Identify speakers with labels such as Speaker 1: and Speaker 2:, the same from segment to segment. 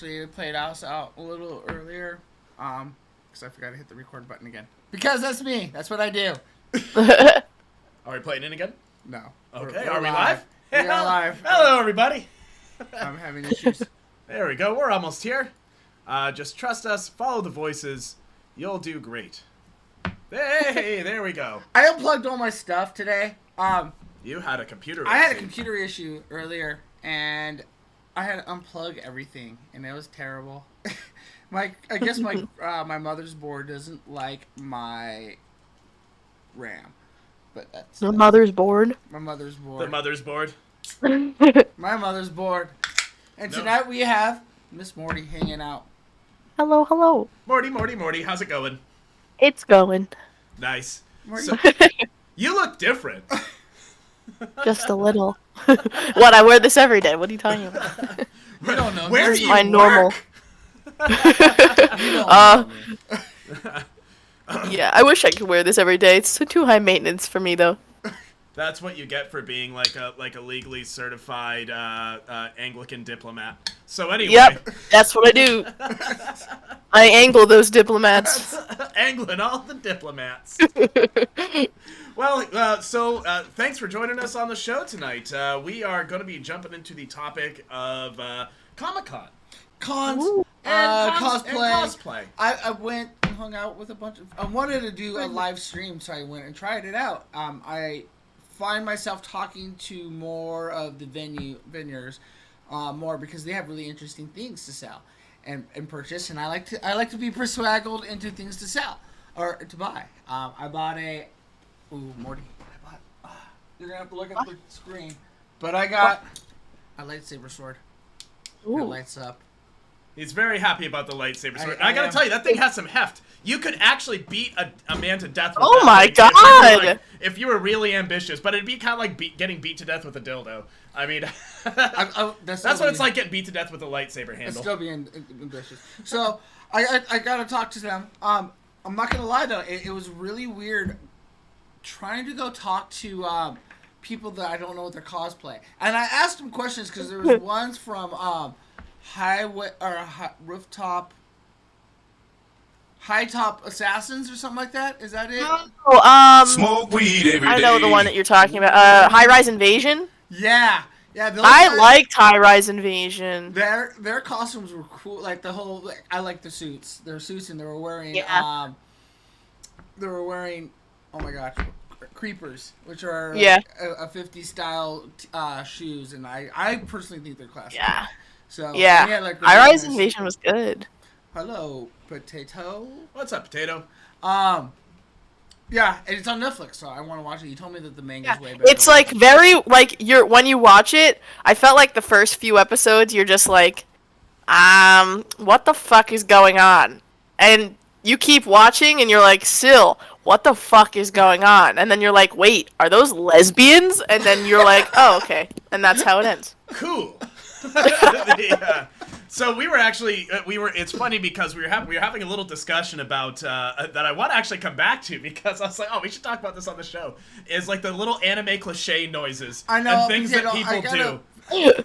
Speaker 1: actually played us out a little earlier, because I forgot to hit the record button again. Because that's me. That's what I do.
Speaker 2: Are we playing in again?
Speaker 1: No.
Speaker 2: Okay, are we live?
Speaker 1: We are live.
Speaker 2: Hello, everybody.
Speaker 1: I'm having issues.
Speaker 2: There we go. We're almost here. Just trust us. Follow the voices. You'll do great. Hey, there we go.
Speaker 1: I unplugged all my stuff today.
Speaker 2: You had a computer issue.
Speaker 1: I had a computer issue earlier, and I had to unplug everything, and it was terrible. I guess my my mother's board doesn't like my RAM, but that's
Speaker 3: Your mother's board.
Speaker 1: my mother's board.
Speaker 2: The mother's board.
Speaker 1: My mother's board. And
Speaker 2: No.
Speaker 1: tonight we have Miss Morty hanging out.
Speaker 3: Hello, hello.
Speaker 2: Morty, how's it going?
Speaker 3: It's going.
Speaker 2: Nice.
Speaker 1: Morty.
Speaker 2: So, you look different.
Speaker 3: Just a little. What, I wear this every day. What are you talking about?
Speaker 1: You don't know.
Speaker 2: Where
Speaker 1: me.
Speaker 2: do you
Speaker 3: My normal.
Speaker 2: work?
Speaker 1: You don't know me.
Speaker 3: Yeah, I wish I could wear this every day. It's too high maintenance for me, though.
Speaker 2: That's what you get for being like a legally certified Anglican diplomat. So anyway.
Speaker 3: Yep, that's what I do. I angle those diplomats.
Speaker 2: Angling all the diplomats. Well, so thanks for joining us on the show tonight. We are going to be jumping into the topic of Comic-Con.
Speaker 1: Cons,
Speaker 3: Ooh.
Speaker 2: And
Speaker 1: cosplay.
Speaker 2: cosplay.
Speaker 1: I went and hung out with a bunch of. I wanted to do a live stream, so I went and tried it out. I find myself talking to more of the vendors, more because they have really interesting things to sell and purchase, and I like to be persuaded into things to sell or to buy. I bought a. Ooh, Morty! I bought. You're gonna have to look at the screen, but I got a lightsaber sword. It
Speaker 3: Ooh.
Speaker 1: lights up.
Speaker 2: He's very happy about the lightsaber sword.
Speaker 1: I
Speaker 2: I gotta
Speaker 1: am.
Speaker 2: tell you, that thing has some heft. You could actually beat a man to death with
Speaker 3: Oh
Speaker 2: that
Speaker 3: my
Speaker 2: thing if you were,
Speaker 3: God!
Speaker 2: like, if you were really ambitious, but it'd be kind of like getting beat to death with a dildo. I mean, that's what it's like getting beat to death with a lightsaber
Speaker 1: It's
Speaker 2: handle.
Speaker 1: still being ambitious. So I gotta talk to them. I'm not gonna lie though, it was really weird trying to go talk to people that I don't know what their cosplay. And I asked them questions because there was ones from high top assassins or something like that. Is that it?
Speaker 3: Oh,
Speaker 4: Smoke weed every day.
Speaker 3: I know the one that you're talking about. High Rise Invasion?
Speaker 1: Yeah. Those
Speaker 3: I
Speaker 1: guys-
Speaker 3: liked High Rise Invasion.
Speaker 1: their costumes were cool. Like the whole, I like the suits. Their suits, and they were wearing oh my gosh, creepers, which are like a 50s style shoes, and I personally think they're classic.
Speaker 3: Yeah.
Speaker 1: So
Speaker 3: Yeah.
Speaker 1: they had, like,
Speaker 3: High
Speaker 1: really
Speaker 3: Rise
Speaker 1: nice-
Speaker 3: Invasion was good.
Speaker 1: Hello, potato.
Speaker 2: What's up, potato?
Speaker 1: Yeah, and it's on Netflix, so I want to watch it. You told me that the manga's
Speaker 3: Yeah.
Speaker 1: way better.
Speaker 3: It's like very when you watch it, I felt like the first few episodes you're just like, what the fuck is going on? And you keep watching and you're like, still, what the fuck is going on? And then you're like, wait, are those lesbians? And then you're like, oh, okay. And that's how it ends.
Speaker 2: Cool. So we were actually It's funny because we were having a little discussion about that I want to actually come back to, because I was like, oh, we should talk about this on the show. Is like the little anime cliche noises
Speaker 1: I know,
Speaker 2: and things that
Speaker 1: potato,
Speaker 2: people do.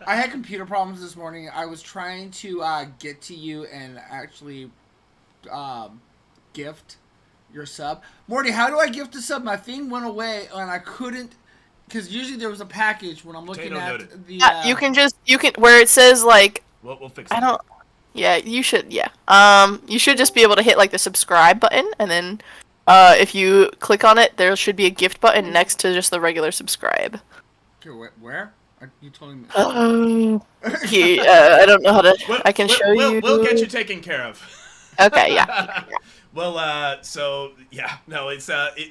Speaker 1: I had computer problems this morning. I was trying to get to you and actually gift your sub. Morty, how do I gift a sub? My thing went away and I couldn't, because usually there was a package when I'm looking
Speaker 2: Potato
Speaker 1: at
Speaker 2: noted.
Speaker 1: the.
Speaker 3: Yeah, you can where it says like,
Speaker 2: We'll fix
Speaker 3: I
Speaker 2: it.
Speaker 3: don't. Yeah, you should. Yeah. You should just be able to hit like the subscribe button, and then, if you click on it, there should be a gift button next to just the regular subscribe.
Speaker 1: Okay, where? You told me.
Speaker 3: I don't know how to. I can show you.
Speaker 2: We'll get you taken care of.
Speaker 3: Okay. Yeah.
Speaker 2: Well, so yeah, no,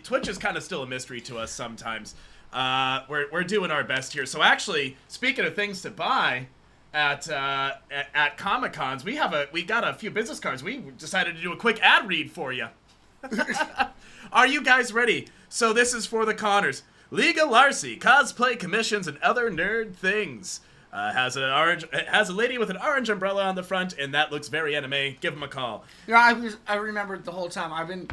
Speaker 2: Twitch is kind of still a mystery to us sometimes. We're doing our best here. So actually, speaking of things to buy at Comic-Cons, we got a few business cards. We decided to do a quick ad read for you. Are you guys ready? So this is for the Connors. Legal Larcy, cosplay commissions, and other nerd things. Has a lady with an orange umbrella on the front, and that looks very anime. Give him a call.
Speaker 1: I remembered the whole time.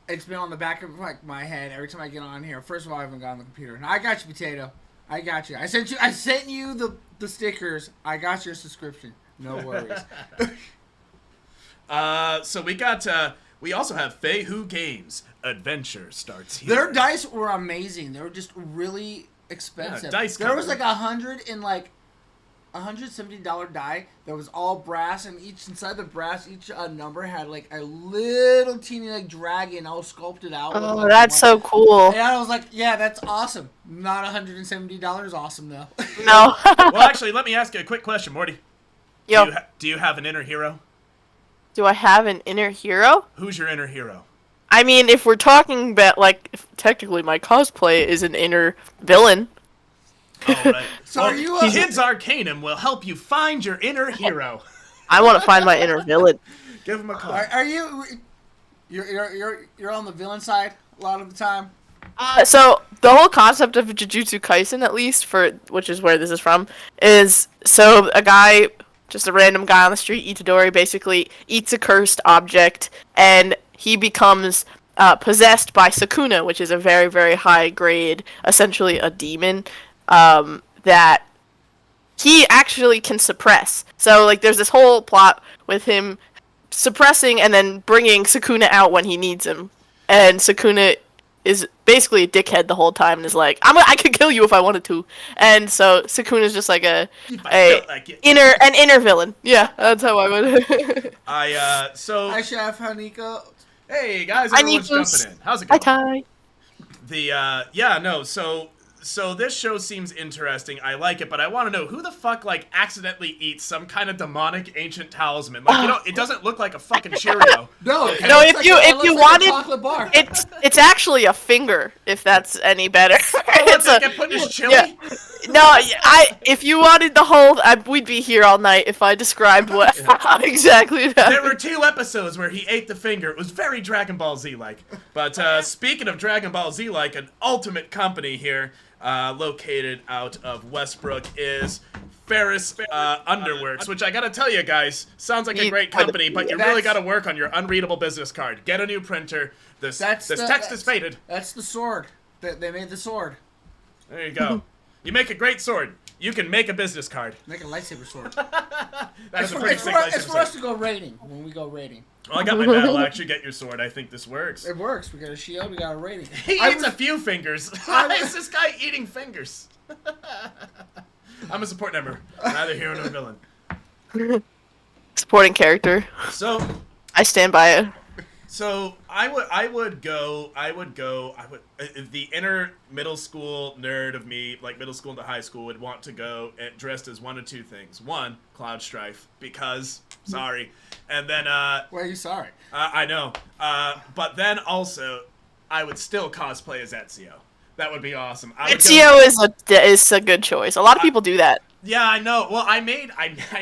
Speaker 1: It's been on the back of my head every time I get on here. First of all, I haven't got on the computer. Now I got you, potato. I got you. I sent you the stickers. I got your subscription. No worries.
Speaker 2: So we got. We also have Fei Hu Games. Adventure starts here.
Speaker 1: Their dice were amazing. They were just really expensive.
Speaker 2: Yeah, dice
Speaker 1: there was
Speaker 2: cover.
Speaker 1: like $170 die that was all brass, and inside the brass, each number had like a little teeny like dragon all sculpted out.
Speaker 3: Oh,
Speaker 1: like,
Speaker 3: that's so cool.
Speaker 1: And I was like, yeah, that's awesome. Not $170 awesome though.
Speaker 3: No.
Speaker 2: Well, actually, let me ask you a quick question, Morty.
Speaker 3: Yo,
Speaker 2: Do you have an inner hero?
Speaker 3: do I have an inner hero?
Speaker 2: Who's your inner hero?
Speaker 3: I mean, if we're talking about, like, technically my cosplay is an inner villain.
Speaker 2: Oh, right.
Speaker 1: So are you,
Speaker 2: Kids Arcanum will help you find your inner hero.
Speaker 3: I want to find my inner villain.
Speaker 2: Give him a call.
Speaker 1: Are you? You're on the villain side a lot of the time.
Speaker 3: So the whole concept of Jujutsu Kaisen, at least which is where this is from, is so a guy, just a random guy on the street, Itadori, basically eats a cursed object, and he becomes possessed by Sukuna, which is a very, very high grade, essentially a demon, that he actually can suppress. So, like, there's this whole plot with him suppressing and then bringing Sukuna out when he needs him. And Sukuna is basically a dickhead the whole time and is like, I could kill you if I wanted to. And so Sukuna's just like an inner villain. Yeah, that's how I would.
Speaker 1: Hi, Chef Haniko.
Speaker 2: Hey guys, everyone's jumping in. How's it going?
Speaker 3: Hi,
Speaker 2: Ty. So this show seems interesting. I like it, but I want to know who the fuck like accidentally eats some kind of demonic ancient talisman. Like, it doesn't look like a fucking Cheerio.
Speaker 1: No,
Speaker 2: okay?
Speaker 3: No, if you
Speaker 1: like
Speaker 3: wanted, it's actually a finger. If that's any better.
Speaker 2: It's get put in his chili.
Speaker 3: Yeah. No, if you wanted the whole, we'd be here all night if I described what exactly that.
Speaker 2: There were 2 episodes where he ate the finger. It was very Dragon Ball Z-like. But speaking of Dragon Ball Z-like, an ultimate company here, located out of Westbrook, is Ferris Underworks, which I gotta tell you guys, sounds like a great company, but you really gotta work on your unreadable business card. Get a new printer. This text is faded.
Speaker 1: That's the sword. They made the sword.
Speaker 2: There you go. You make a great sword. You can make a business card.
Speaker 1: Make a lightsaber sword.
Speaker 2: That's a pretty sick lightsaber sword.
Speaker 1: It's for us to go raiding when we go raiding.
Speaker 2: Well, I got my battle axe. You get your sword. I think this works.
Speaker 1: It works. We got a shield. We got a rating.
Speaker 2: He eats a few fingers. Why is this guy eating fingers? I'm a support member. Neither hero nor villain.
Speaker 3: Supporting character.
Speaker 2: So
Speaker 3: I stand by it.
Speaker 2: So I would go the inner middle school nerd of me, like middle school into high school, would want to go dressed as one of 2 things. One, Cloud Strife, because sorry. And then
Speaker 1: why are you sorry?
Speaker 2: I know. But then also I would still cosplay as Ezio. That would be awesome.
Speaker 3: Ezio is a good choice. A lot of people do that.
Speaker 2: Yeah, I know. Well, I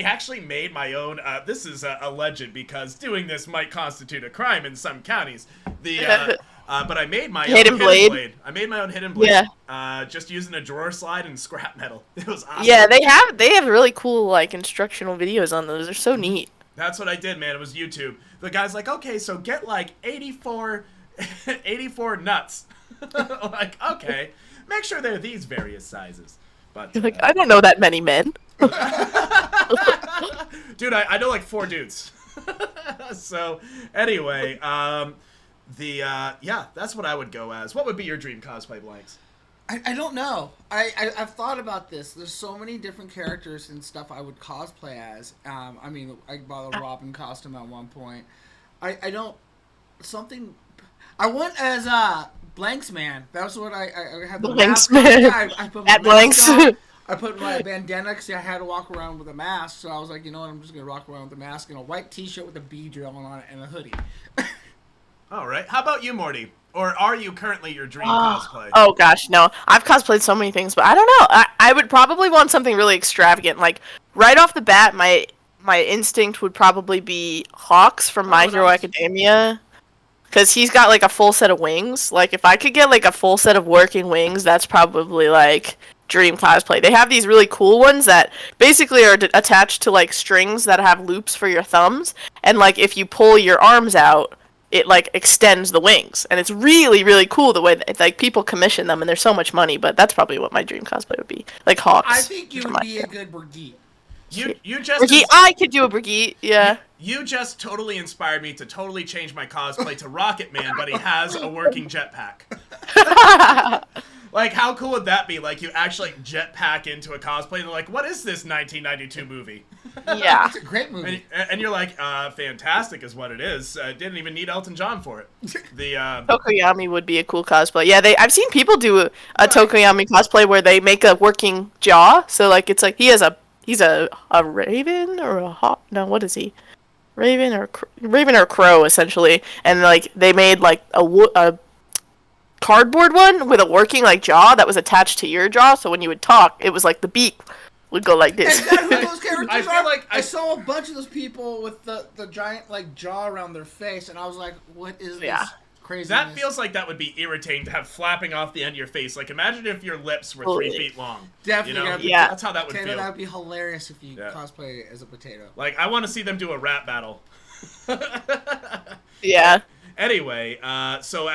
Speaker 2: actually made my own. This is alleged because doing this might constitute a crime in some counties. But I made my own hidden blade. I made my own hidden blade. Yeah. Just using a drawer slide and scrap metal. It was awesome.
Speaker 3: Yeah, they have really cool like instructional videos on those. They're so neat.
Speaker 2: That's what I did, man. It was YouTube. The guy's like, okay, so get like 84 nuts. Like, okay, make sure they're these various sizes. But
Speaker 3: you're like, I don't know that many men.
Speaker 2: Dude, I know like 4 dudes. So anyway, that's what I would go as. What would be your dream cosplay, Blanks?
Speaker 1: I don't know. I've thought about this. There's so many different characters and stuff I would cosplay as. I mean, I bought a Robin costume at one point. I went as Blanks Man. That's what I had the
Speaker 3: Blanks
Speaker 1: mask
Speaker 3: Man.
Speaker 1: Yeah, I put my
Speaker 3: At Blanks.
Speaker 1: I put my bandana because I had to walk around with a mask. So I was like, you know what? I'm just gonna walk around with a mask and a white T-shirt with a bee drill on it and a hoodie.
Speaker 2: All right. How about you, Morty? Or are you currently your dream cosplay?
Speaker 3: Oh gosh, no. I've cosplayed so many things, but I don't know. I would probably want something really extravagant. Like right off the bat, my instinct would probably be Hawks from My Hero Academia. Because he's got, like, a full set of wings. Like, if I could get, like, a full set of working wings, that's probably, like, dream cosplay. They have these really cool ones that basically are attached to, like, strings that have loops for your thumbs. And, like, if you pull your arms out, it like extends the wings, and it's really really cool the way that like people commission them, and there's so much money. But that's probably what my dream cosplay would be, like
Speaker 1: I
Speaker 3: hawks.
Speaker 1: think you would be a good Brigitte.
Speaker 2: You just
Speaker 3: Brigitte, I could do a Brigitte, yeah.
Speaker 2: You just totally inspired me to totally change my cosplay to Rocket Man, but he has a working jetpack. Like, how cool would that be? Like, you actually jetpack into a cosplay, and they're like, what is this 1992 movie?
Speaker 3: Yeah.
Speaker 1: It's a great movie.
Speaker 2: And you're like, fantastic is what it is. Didn't even need Elton John for it. The
Speaker 3: Tokoyami would be a cool cosplay. Yeah, I've seen people do a Tokoyami cosplay where they make a working jaw. So like it's like he's a raven or a hawk. No, what is he? Raven or crow essentially. And like they made like a cardboard one with a working like jaw that was attached to your jaw. So when you would talk, it was like the beak would go like this.
Speaker 1: Is that who those characters
Speaker 2: I feel
Speaker 1: are?
Speaker 2: like
Speaker 1: I saw a bunch of those people with the giant like jaw around their face, and I was like, "What is this craziness?"
Speaker 2: That feels like that would be irritating to have flapping off the end of your face. Like, imagine if your lips were 3 feet long.
Speaker 1: Definitely.
Speaker 2: You know?
Speaker 3: Yeah.
Speaker 2: That's how that would
Speaker 1: Potato,
Speaker 2: feel.
Speaker 1: that would be hilarious if you cosplay as a potato.
Speaker 2: Like, I want to see them do a rap battle.
Speaker 3: Yeah.
Speaker 2: Anyway, so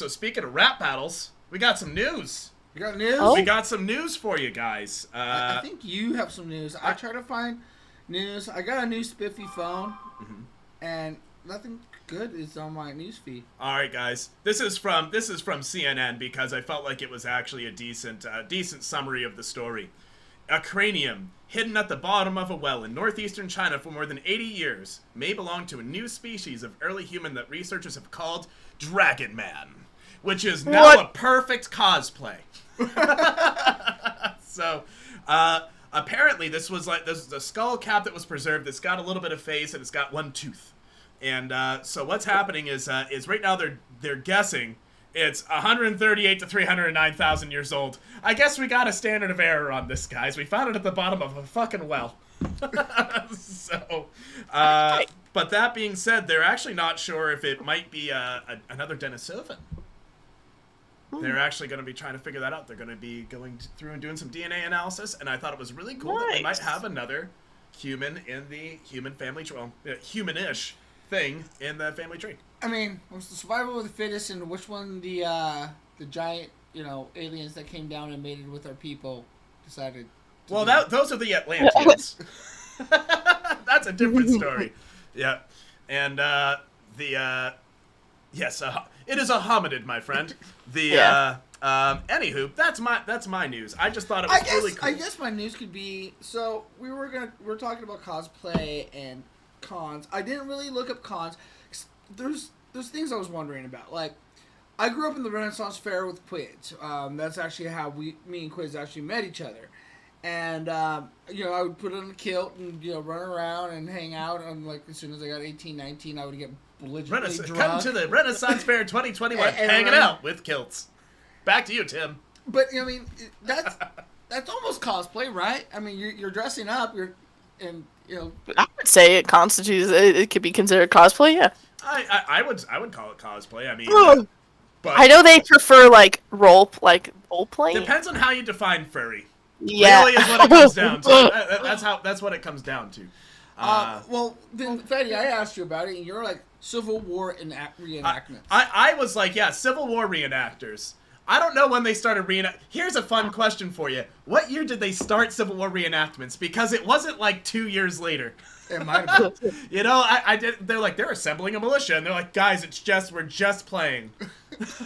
Speaker 2: speaking of rap battles, we got some news.
Speaker 1: You got news?
Speaker 3: Oh.
Speaker 2: We got some news for you guys.
Speaker 1: I think you have some news. I try to find news. I got a new spiffy phone, and nothing good is on my news feed.
Speaker 2: All right, guys. This is from CNN because I felt like it was actually a decent summary of the story. A cranium hidden at the bottom of a well in northeastern China for more than 80 years may belong to a new species of early human that researchers have called Dragon Man, which is now a perfect cosplay. So, apparently this is the skull cap that was preserved. It's got a little bit of face and it's got one tooth. And so what's happening is right now they're guessing it's 138 to 309,000 years old. I guess we got a standard of error on this, guys. We found it at the bottom of a fucking well. So, but that being said, they're actually not sure if it might be another Denisovan. They're actually going to be trying to figure that out. They're going to be going through and doing some DNA analysis, and I thought it was really cool that we might have another human in the human family tree, human-ish thing in the family tree.
Speaker 1: I mean, it was the survival of the fittest, and which one the giant aliens that came down and mated with our people decided.
Speaker 2: Well, those are the Atlanteans. That's a different story. Yeah, and yes, it is a hominid, my friend. Anywho, that's my news. I just thought it was really cool.
Speaker 1: I guess my news could be, so we're talking about cosplay and cons. I didn't really look up cons. There's things I was wondering about. Like, I grew up in the Renaissance Fair with Quiz. That's actually how me and Quiz actually met each other. And I would put on a kilt and run around and hang out. And like as soon as I got 18, 19, I would get belligerently drunk.
Speaker 2: Come to the Renaissance Fair 2021, hanging out with kilts. Back to you, Tim.
Speaker 1: But I mean, that's almost cosplay, right? I mean, you're dressing up. I
Speaker 3: would say it constitutes. It could be considered cosplay. Yeah.
Speaker 2: I would call it cosplay. I mean, but
Speaker 3: I know they prefer role playing.
Speaker 2: Depends on how you define furry.
Speaker 3: Yeah,
Speaker 2: really is what it comes down to. That's what it comes down to.
Speaker 1: Well, then, Fattie, I asked you about it, and you're like Civil War reenactments.
Speaker 2: I was like, yeah, Civil War reenactors. I don't know when they started Here's a fun question for you. What year did they start Civil War reenactments? Because it wasn't like 2 years later.
Speaker 1: It might have been.
Speaker 2: I did. They're like, they're assembling a militia, and they're like, guys, we're just playing.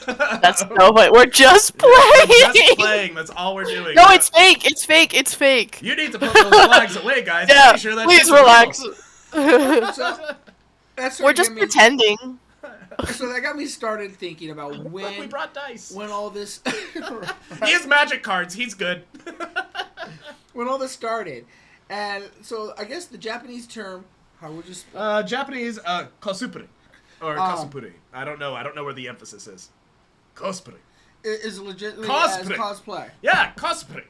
Speaker 3: That's no way. We're just playing.
Speaker 2: We're just playing. That's all we're doing.
Speaker 3: No, it's fake. It's fake. It's fake.
Speaker 2: You need to put those flags away, guys.
Speaker 3: Yeah,
Speaker 2: Make sure that's
Speaker 3: please relax.
Speaker 1: We're
Speaker 3: just pretending.
Speaker 1: So that got me started thinking about when
Speaker 2: we brought dice.
Speaker 1: When all this,
Speaker 2: he has magic cards. He's good.
Speaker 1: When all this started, and so I guess the Japanese term, how would you?
Speaker 2: Japanese cosplay or cosplay. I don't know. I don't know where the emphasis is. Cosplay
Speaker 1: is legitimately as cosplay.
Speaker 2: Yeah, cosplay.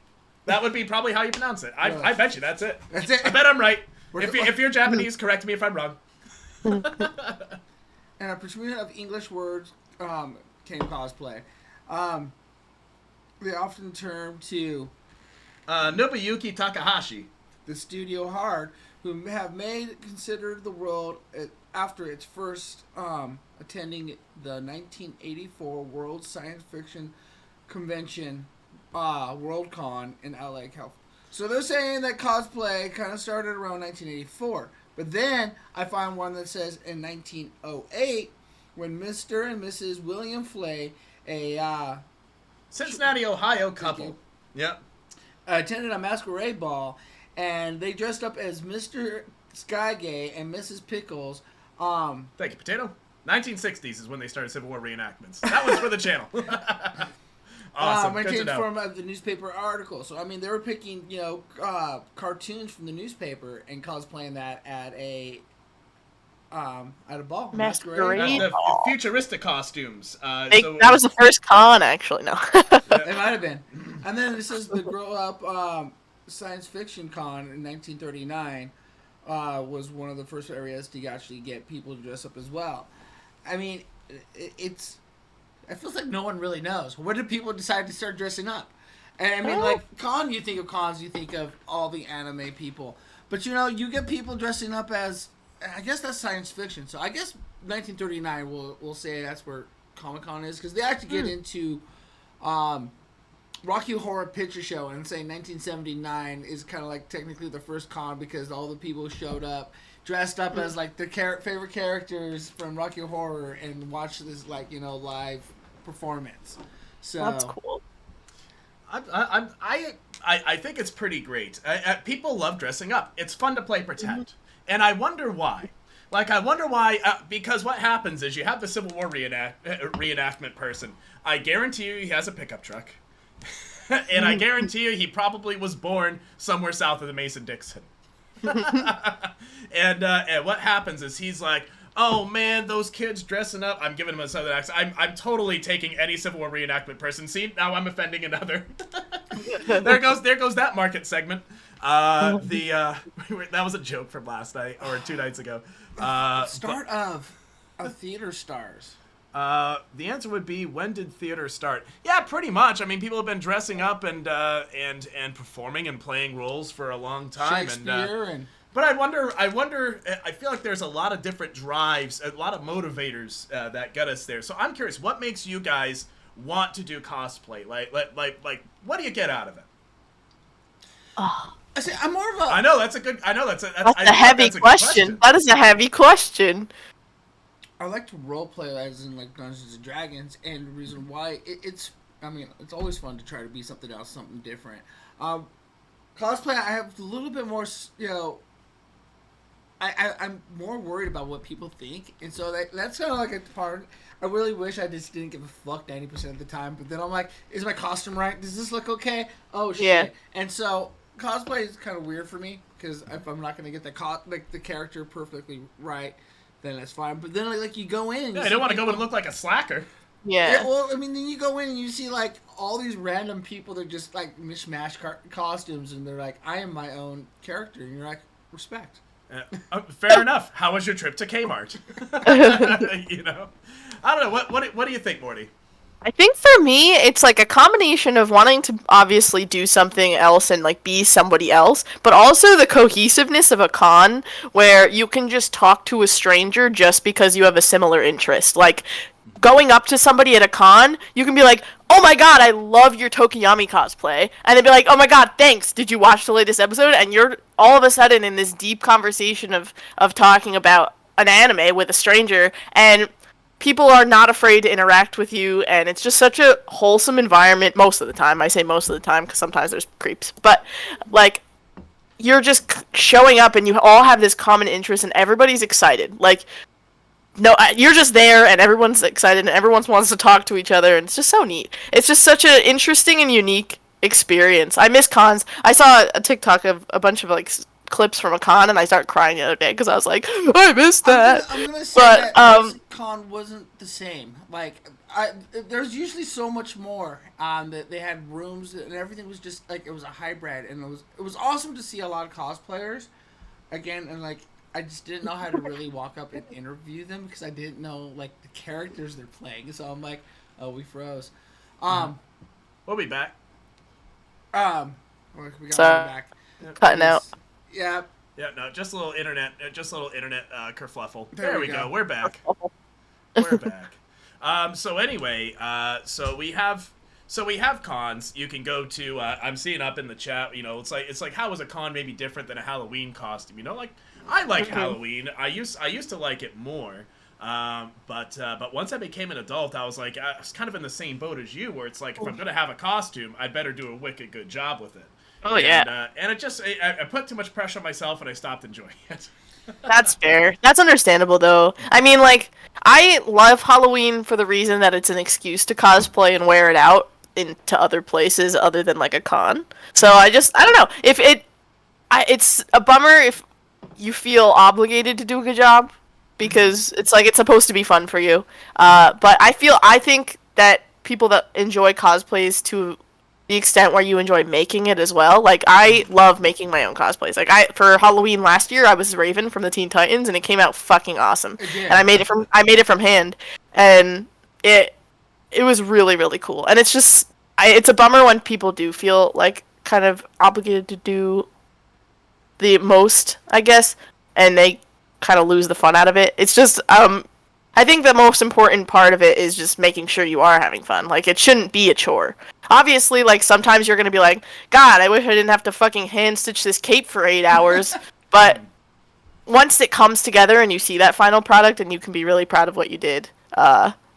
Speaker 2: That would be probably how you pronounce it. I bet you that's it.
Speaker 1: That's it.
Speaker 2: I bet I'm right. If you're Japanese, correct me if I'm wrong.
Speaker 1: And a pursuit of English words came cosplay. They often term to
Speaker 2: Nobuyuki Takahashi,
Speaker 1: the studio hard, who have considered the world after its first attending the 1984 World Science Fiction Convention, WorldCon in LA, California. So they're saying that cosplay kind of started around 1984. But then I find one that says in 1908, when Mr. and Mrs. William Flay, a
Speaker 2: Cincinnati, Ohio couple. Yep.
Speaker 1: attended a masquerade ball, and they dressed up as Mr. Skygay and Mrs. Pickles.
Speaker 2: Thank you, Potato. 1960s is when they started Civil War reenactments. That was for the channel. Awesome. Good to know.
Speaker 1: From the newspaper article. So, I mean, they were picking, cartoons from the newspaper and cosplaying that at a ball.
Speaker 3: Masquerade.
Speaker 2: The futuristic costumes.
Speaker 3: That was the first con, actually. No.
Speaker 1: It might have been. And then this is the Grow Up Science Fiction Con in 1939. Was one of the first areas to actually get people to dress up as well. I mean, it feels like no one really knows. When did people decide to start dressing up? And I mean, like, you think of cons, you think of all the anime people. But, you get people dressing up as, I guess that's science fiction. So I guess 1939, we'll say that's where Comic-Con is. Because they actually get into Rocky Horror Picture Show and say 1979 is kind of like technically the first con because all the people showed up dressed up as like their favorite characters from Rocky Horror and watched this live performance. So
Speaker 3: That's cool.
Speaker 2: I think it's pretty great. People love dressing up. It's fun to play pretend, and I wonder why. Because what happens is you have the Civil War reenactment person. I guarantee you he has a pickup truck. And I guarantee you he probably was born somewhere south of the Mason-Dixon. And what happens is he's like, oh man, those kids dressing up. I'm giving him a southern accent. I'm totally taking any Civil War reenactment person. See, now I'm offending another. there goes that market segment. That was a joke from last night or 2 nights ago.
Speaker 1: Start of theater stars.
Speaker 2: The answer would be, when did theater start? Yeah, pretty much. I mean, people have been dressing up and performing and playing roles for a long time.
Speaker 1: Shakespeare
Speaker 2: But I wonder. I feel like there's a lot of different drives, a lot of motivators that get us there. So I'm curious, what makes you guys want to do cosplay? Like, what do you get out of it?
Speaker 1: I'm more of a.
Speaker 2: I know that's a
Speaker 3: heavy question. That is a heavy question.
Speaker 1: I like to roleplay as in like Dungeons and Dragons, and the reason why it's always fun to try to be something else, something different. Cosplay, I have a little bit more, I'm more worried about what people think, and so that's kind of like a part. I really wish I just didn't give a fuck 90% of the time, but then I'm like, is my costume right? Does this look okay? Oh shit! Yeah. And so cosplay is kind of weird for me because if I'm not gonna get the character perfectly right, then that's fine. But then like you go in, and
Speaker 2: I don't want to go and look like a slacker.
Speaker 3: Yeah.
Speaker 1: Well, I mean, then you go in and you see like all these random people that just like mishmash costumes, and they're like, I am my own character, and you're like, respect.
Speaker 2: Fair enough. How was your trip to Kmart? I don't know. What do you think, Morty?
Speaker 3: I think for me, it's like a combination of wanting to obviously do something else and like be somebody else, but also the cohesiveness of a con where you can just talk to a stranger just because you have a similar interest. Like going up to somebody at a con, you can be like, oh my god, I love your Tokiyami cosplay. And they'd be like, oh my god, thanks. Did you watch the latest episode? And you're all of a sudden in this deep conversation of talking about an anime with a stranger, and people are not afraid to interact with you, and it's just such a wholesome environment most of the time. I say most of the time because sometimes there's creeps. But, like, you're just showing up and you all have this common interest and everybody's excited. Like, no, you're just there and everyone's excited and everyone wants to talk to each other, and it's just so neat. It's just such an interesting and unique experience. I miss cons. I saw a TikTok of a bunch of, like, clips from a con, and I started crying the other day because I was like, I missed that.
Speaker 1: I'm gonna say that con wasn't the same. Like, there's usually so much more. That they had rooms and everything was just like it was a hybrid, and it was awesome to see a lot of cosplayers again, and like I just didn't know how to really walk up and interview them because I didn't know like the characters they're playing. So I'm like, oh, we froze.
Speaker 2: We'll be back.
Speaker 1: We got
Speaker 3: Sorry.
Speaker 1: back.
Speaker 3: Cutting out.
Speaker 1: Yeah,
Speaker 2: Yeah, no, just a little internet, kerfluffle. There we go. We're back.
Speaker 3: Oh,
Speaker 2: We're back. So anyway, so we have cons. You can go to. I'm seeing up in the chat. You know, it's like how is a con maybe different than a Halloween costume? You know, like I like Halloween. I used to like it more. But once I became an adult, I was like, I was kind of in the same boat as you, where it's like if I'm gonna have a costume, I'd better do a wicked good job with it.
Speaker 3: Oh yeah.
Speaker 2: And it just I put too much pressure on myself, and I stopped enjoying it.
Speaker 3: That's fair. That's understandable, though. I mean, like, I love Halloween for the reason that it's an excuse to cosplay and wear it out into other places other than, like, a con. So I don't know. It's a bummer if you feel obligated to do a good job, because it's like, it's supposed to be fun for you. But I think that people that enjoy cosplays to the extent where you enjoy making it as well. Like, I love making my own cosplays. Like, for Halloween last year, I was Raven from the Teen Titans, and it came out fucking awesome. And I made it from hand, and it was really, really cool. And it's just, it's a bummer when people do feel like kind of obligated to do the most, I guess, and they kind of lose the fun out of it. It's just, I think the most important part of it is just making sure you are having fun. Like, it shouldn't be a chore. Obviously, like, sometimes you're gonna be like, God, I wish I didn't have to fucking hand-stitch this cape for 8 hours. But once it comes together and you see that final product and you can be really proud of what you did,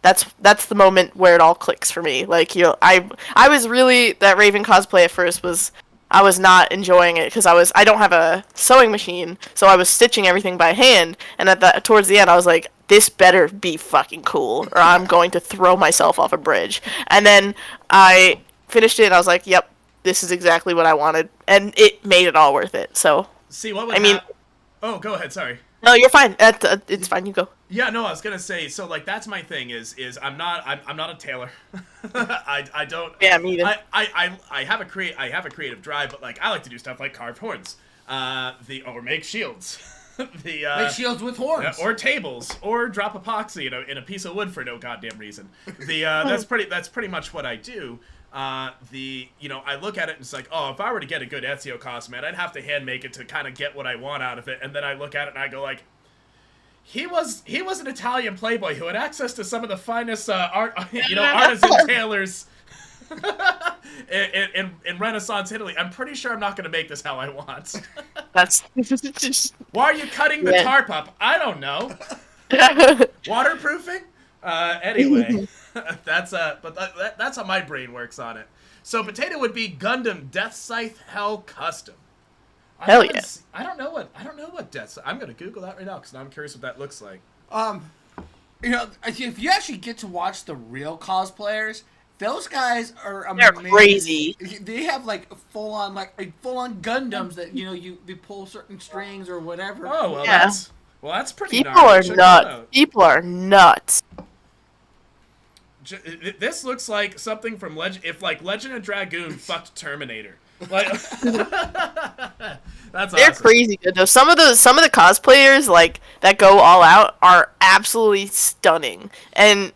Speaker 3: that's the moment where it all clicks for me. Like, I was really, that Raven cosplay at first was, I was not enjoying it because I don't have a sewing machine, so I was stitching everything by hand, and towards the end I was like, this better be fucking cool, or I'm going to throw myself off a bridge. And then I finished it, and I was like, yep, this is exactly what I wanted, and it made it all worth it. So,
Speaker 2: see, what would oh, go ahead, sorry.
Speaker 3: No, you're fine. It's fine, you go.
Speaker 2: Yeah, no, I was gonna say, so like that's my thing is I'm not a tailor. I don't.
Speaker 3: Yeah, me either.
Speaker 2: I have a creative drive, but like I like to do stuff like carve horns, or make shields.
Speaker 1: Make shields with horns,
Speaker 2: or tables, or drop epoxy in a piece of wood for no goddamn reason. That's pretty much what I do. I look at it and it's like, oh, if I were to get a good Ezio costume, man, I'd have to hand make it to kind of get what I want out of it. And then I look at it and I go like, he was an Italian playboy who had access to some of the finest artisan tailors in Renaissance Italy. I'm pretty sure I'm not going to make this how I want.
Speaker 3: That's
Speaker 2: Why are you cutting the tarp up? I don't know. Waterproofing? Anyway, that's how my brain works on it. So Potato would be Gundam Death Scythe Hell Custom.
Speaker 3: Hell yeah.
Speaker 2: I don't know what Death Scythe. I'm gonna Google that right now because I'm curious what that looks like.
Speaker 1: If you actually get to watch the real cosplayers, those guys are amazing.
Speaker 3: They're crazy.
Speaker 1: They have like full on Gundams that they pull certain strings or whatever.
Speaker 2: Oh well,
Speaker 3: yeah.
Speaker 2: that's pretty.
Speaker 3: People are nuts. People are nuts.
Speaker 2: This looks like something from Legend of Dragoon fucked Terminator. Like, that's
Speaker 3: They're
Speaker 2: awesome.
Speaker 3: crazy good though. Some of the cosplayers like that go all out are absolutely stunning, and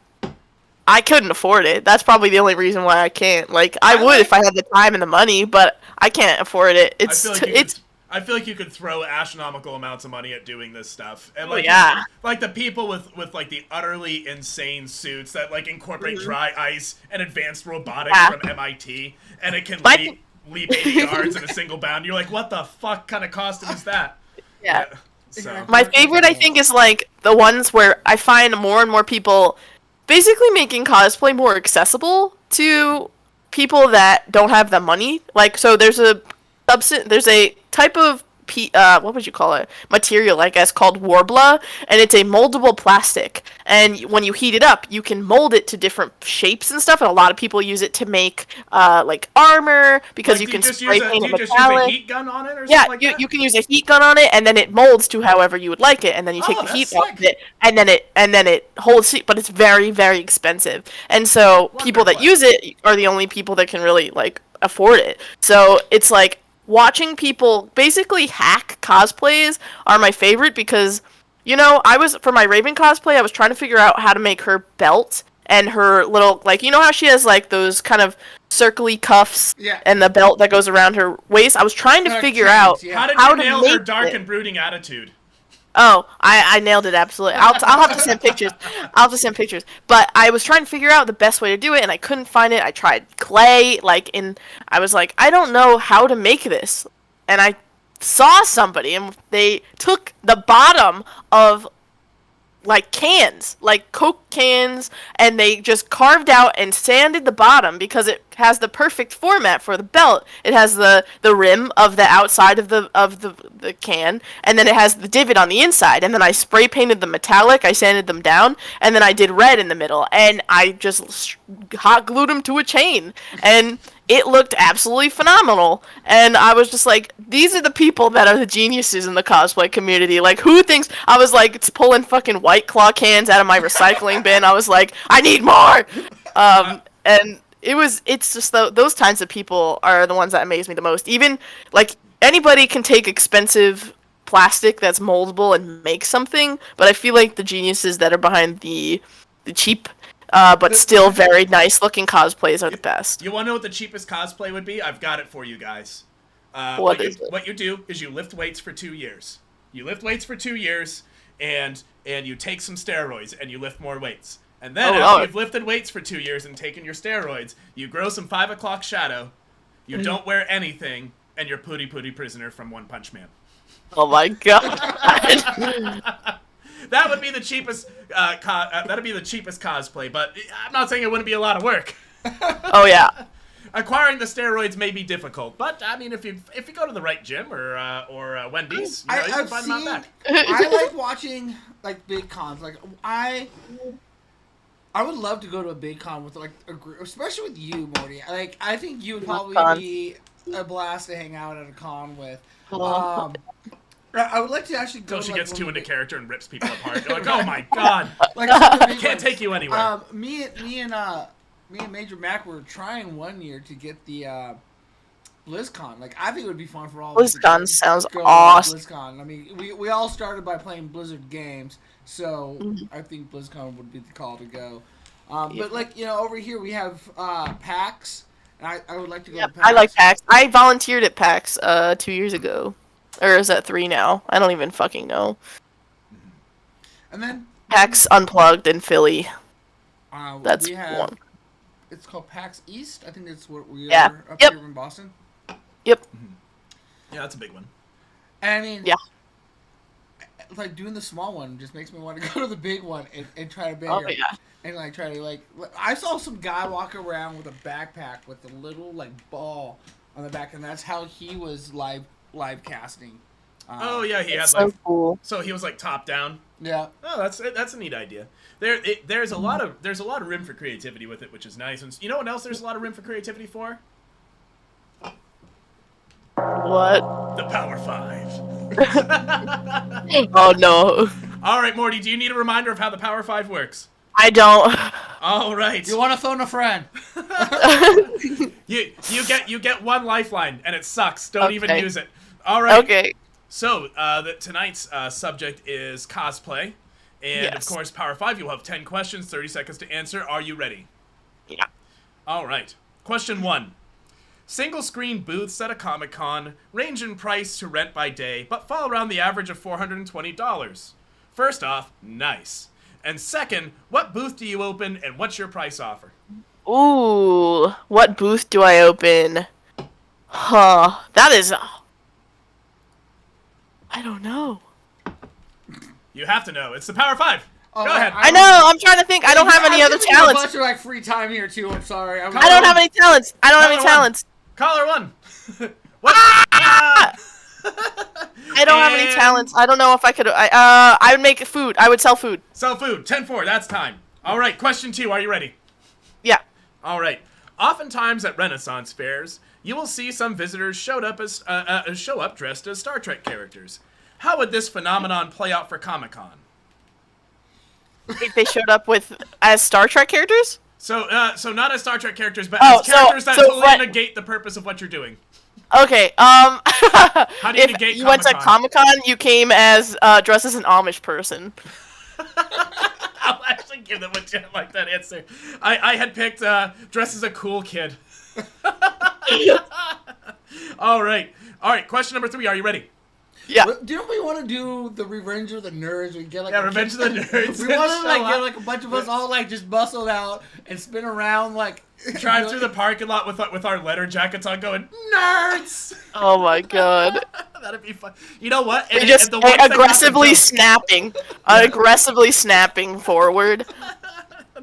Speaker 3: I couldn't afford it. That's probably the only reason why I can't. Like, I would if I had the time and the money, but I can't afford it.
Speaker 2: I feel like you could throw astronomical amounts of money at doing this stuff. And like the people with like the utterly insane suits that like incorporate dry ice and advanced robotics from MIT, and it can leap 80 yards in a single bound. You're like, what the fuck kind of costume is that?
Speaker 3: Yeah.
Speaker 2: So.
Speaker 3: My favorite, I think, is like the ones where I find more and more people basically making cosplay more accessible to people that don't have the money. Like, so there's a type of what would you call it? Material, I guess, called Warbler, and it's a moldable plastic. And when you heat it up, you can mold it to different shapes and stuff. And a lot of people use it to make like armor because you can spray paint it metallic.
Speaker 2: Just use a heat gun on it, or something like that?
Speaker 3: You can use a heat gun on it, and then it molds to however you would like it. And then you take the heat off of it, and then it holds heat. But it's very, very expensive. And so people that use it are the only people that can really like afford it. So it's like, watching people basically hack cosplays are my favorite because, for my Raven cosplay, I was trying to figure out how to make her belt, and her little, like, you know how she has, like, those kind of circly cuffs
Speaker 1: Yeah.
Speaker 3: and the belt that goes around her waist? I was trying to
Speaker 1: Like
Speaker 3: figure
Speaker 1: chains,
Speaker 3: out
Speaker 1: yeah.
Speaker 2: How did
Speaker 3: how
Speaker 2: you
Speaker 3: to
Speaker 2: nail her
Speaker 3: make
Speaker 2: dark
Speaker 3: it.
Speaker 2: and brooding attitude?
Speaker 3: Oh, I nailed it, absolutely. I'll have to send pictures. I'll have to send pictures. But I was trying to figure out the best way to do it, and I couldn't find it. I tried clay, I was like, I don't know how to make this. And I saw somebody, and they took the bottom of, like, cans, like Coke cans, and they just carved out and sanded the bottom because it has the perfect format for the belt. It has the rim of the outside of the can, and then it has the divot on the inside, and then I spray painted the metallic, I sanded them down, and then I did red in the middle, and I just hot glued them to a chain, and it looked absolutely phenomenal. And I was just like, these are the people that are the geniuses in the cosplay community. Like, who thinks I was like, it's pulling fucking White Claw cans out of my recycling bin. I was like, I need more. And it's just those kinds of people are the ones that amaze me the most. Even, like, anybody can take expensive plastic that's moldable and make something, but I feel like the geniuses that are behind the cheap but still very nice looking cosplays are the best.
Speaker 2: You want to know what the cheapest cosplay would be? I've got it for you guys.
Speaker 3: What is it?
Speaker 2: What you do is you lift weights for 2 years. You lift weights for 2 years, and you take some steroids, and you lift more weights. And then after you've lifted weights for 2 years and taken your steroids, you grow some 5 o'clock shadow, you don't wear anything, and you're Pooty Pooty Prisoner from One Punch Man.
Speaker 3: Oh my god.
Speaker 2: That would be the cheapest. That'd be the cheapest cosplay, but I'm not saying it wouldn't be a lot of work.
Speaker 3: Oh yeah.
Speaker 2: Acquiring the steroids may be difficult, but I mean, if you go to the right gym or Wendy's, you can find them out back.
Speaker 1: I like watching like big cons. Like I would love to go to a big con with like a group, especially with you, Morty. Like I think you would probably be a blast to hang out at a con with. I would like to actually go.
Speaker 2: Until she
Speaker 1: like,
Speaker 2: gets too into character and rips people apart. You're like, oh my god,
Speaker 1: like,
Speaker 2: can't take you anywhere.
Speaker 1: Me and Major Mac were trying one year to get the BlizzCon. Like I think it would be fun for all of us.
Speaker 3: BlizzCon sounds awesome.
Speaker 1: BlizzCon. I mean, we all started by playing Blizzard games, so I think BlizzCon would be the call to go. But like over here we have PAX, and I would like to go to PAX.
Speaker 3: I like PAX. I volunteered at PAX 2 years ago. Or is that 3 now? I don't even fucking know.
Speaker 1: And then
Speaker 3: PAX Unplugged in Philly. That's one.
Speaker 1: It's called PAX East. I think that's what we
Speaker 3: are
Speaker 1: up here in Boston.
Speaker 3: Yep.
Speaker 2: Yeah, that's a big one.
Speaker 1: And I mean,
Speaker 3: yeah.
Speaker 1: Like doing the small one just makes me want to go to the big one and try to bang it.
Speaker 3: Yeah.
Speaker 1: And like try to I saw some guy walk around with a backpack with a little like ball on the back, and that's how he was live casting.
Speaker 2: Oh yeah, he had
Speaker 3: so cool.
Speaker 2: So he was like top down.
Speaker 1: Yeah.
Speaker 2: Oh, that's a neat idea. There's a lot of room for creativity with it, which is nice. And you know what else? There's a lot of room for creativity for.
Speaker 3: What?
Speaker 2: The Power 5.
Speaker 3: Oh no.
Speaker 2: All right, Morty. Do you need a reminder of how the Power 5 works?
Speaker 3: I don't.
Speaker 2: All right.
Speaker 1: You want to phone a friend?
Speaker 2: You get one lifeline, and it sucks. Don't even use it. All right.
Speaker 3: Okay.
Speaker 2: So tonight's subject is cosplay, and of course, Power 5. You'll have 10 questions, 30 seconds to answer. Are you ready?
Speaker 3: Yeah.
Speaker 2: All right. Question 1. Single-screen booths at a Comic-Con range in price to rent by day, but fall around the average of $420. First off, nice. And second, what booth do you open, and what's your price offer?
Speaker 3: Ooh, what booth do I open? Huh, that is... I don't know.
Speaker 2: You have to know. It's the Power 5.
Speaker 1: Oh,
Speaker 2: Go ahead.
Speaker 3: I know, I'm trying to think. I don't have any other
Speaker 1: I'm
Speaker 3: talents.
Speaker 1: a bunch of like free time here too. I'm sorry.
Speaker 3: I don't have any talents. I don't have any talents.
Speaker 2: Caller 1. What?
Speaker 3: I don't have any talents. I don't know if I could. I would make food. I would sell food.
Speaker 2: Sell food. 10-4. That's time. All right. Question 2. Are you ready?
Speaker 3: Yeah.
Speaker 2: All right. Oftentimes at Renaissance fairs, you will see some visitors show up dressed as Star Trek characters. How would this phenomenon play out for Comic-Con?
Speaker 3: They showed up as Star Trek characters?
Speaker 2: So not as Star Trek characters, but as characters that totally negate the purpose of what you're doing.
Speaker 3: Okay,
Speaker 2: How do you negate
Speaker 3: you went to Comic-Con, you came as, dressed as an Amish person.
Speaker 2: I'll actually give them a 10 like that answer. I had picked dress as a cool kid. All right. Question number 3. Are you ready?
Speaker 3: Yeah.
Speaker 1: Didn't we want to do the Revenge of the Nerds? We get like
Speaker 2: Revenge of the Nerds.
Speaker 1: We want to like get like a bunch of us all like just bustled out and spin around like
Speaker 2: drive through the parking lot with our letter jackets on, going nerds.
Speaker 3: Oh my god.
Speaker 2: That'd be fun. You know what?
Speaker 3: And just aggressively snapping, aggressively snapping forward.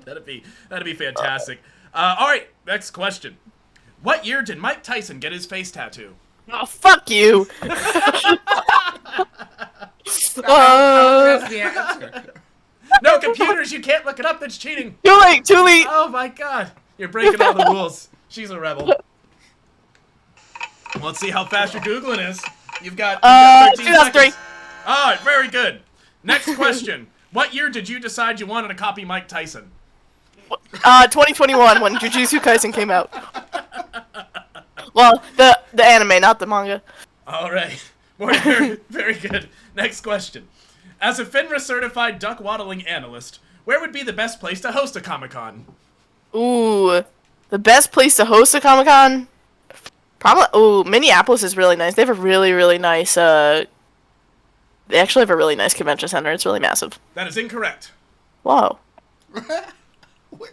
Speaker 2: That'd be fantastic. All right, next question. What year did Mike Tyson get his face tattoo?
Speaker 3: Oh, fuck you.
Speaker 1: That's the answer.
Speaker 2: No computers, you can't look it up. That's cheating.
Speaker 3: Too late.
Speaker 2: Oh my god, you're breaking all the rules. She's a rebel. Let's see how fast your Googling is. You've got 13
Speaker 3: 2003.
Speaker 2: seconds. All right, very good. Next question. What year did you decide you wanted to copy Mike Tyson?
Speaker 3: 2021 when Jujutsu Kaisen came out. Well, the anime, not the manga.
Speaker 2: All right. Very, very good. Next question. As a FINRA-certified duck waddling analyst, where would be the best place to host a Comic-Con?
Speaker 3: Ooh, the best place to host a Comic-Con? Probably. Ooh, Minneapolis is really nice. They have a really, really nice. They actually have a really nice convention center. It's really massive.
Speaker 2: That is incorrect.
Speaker 3: Whoa.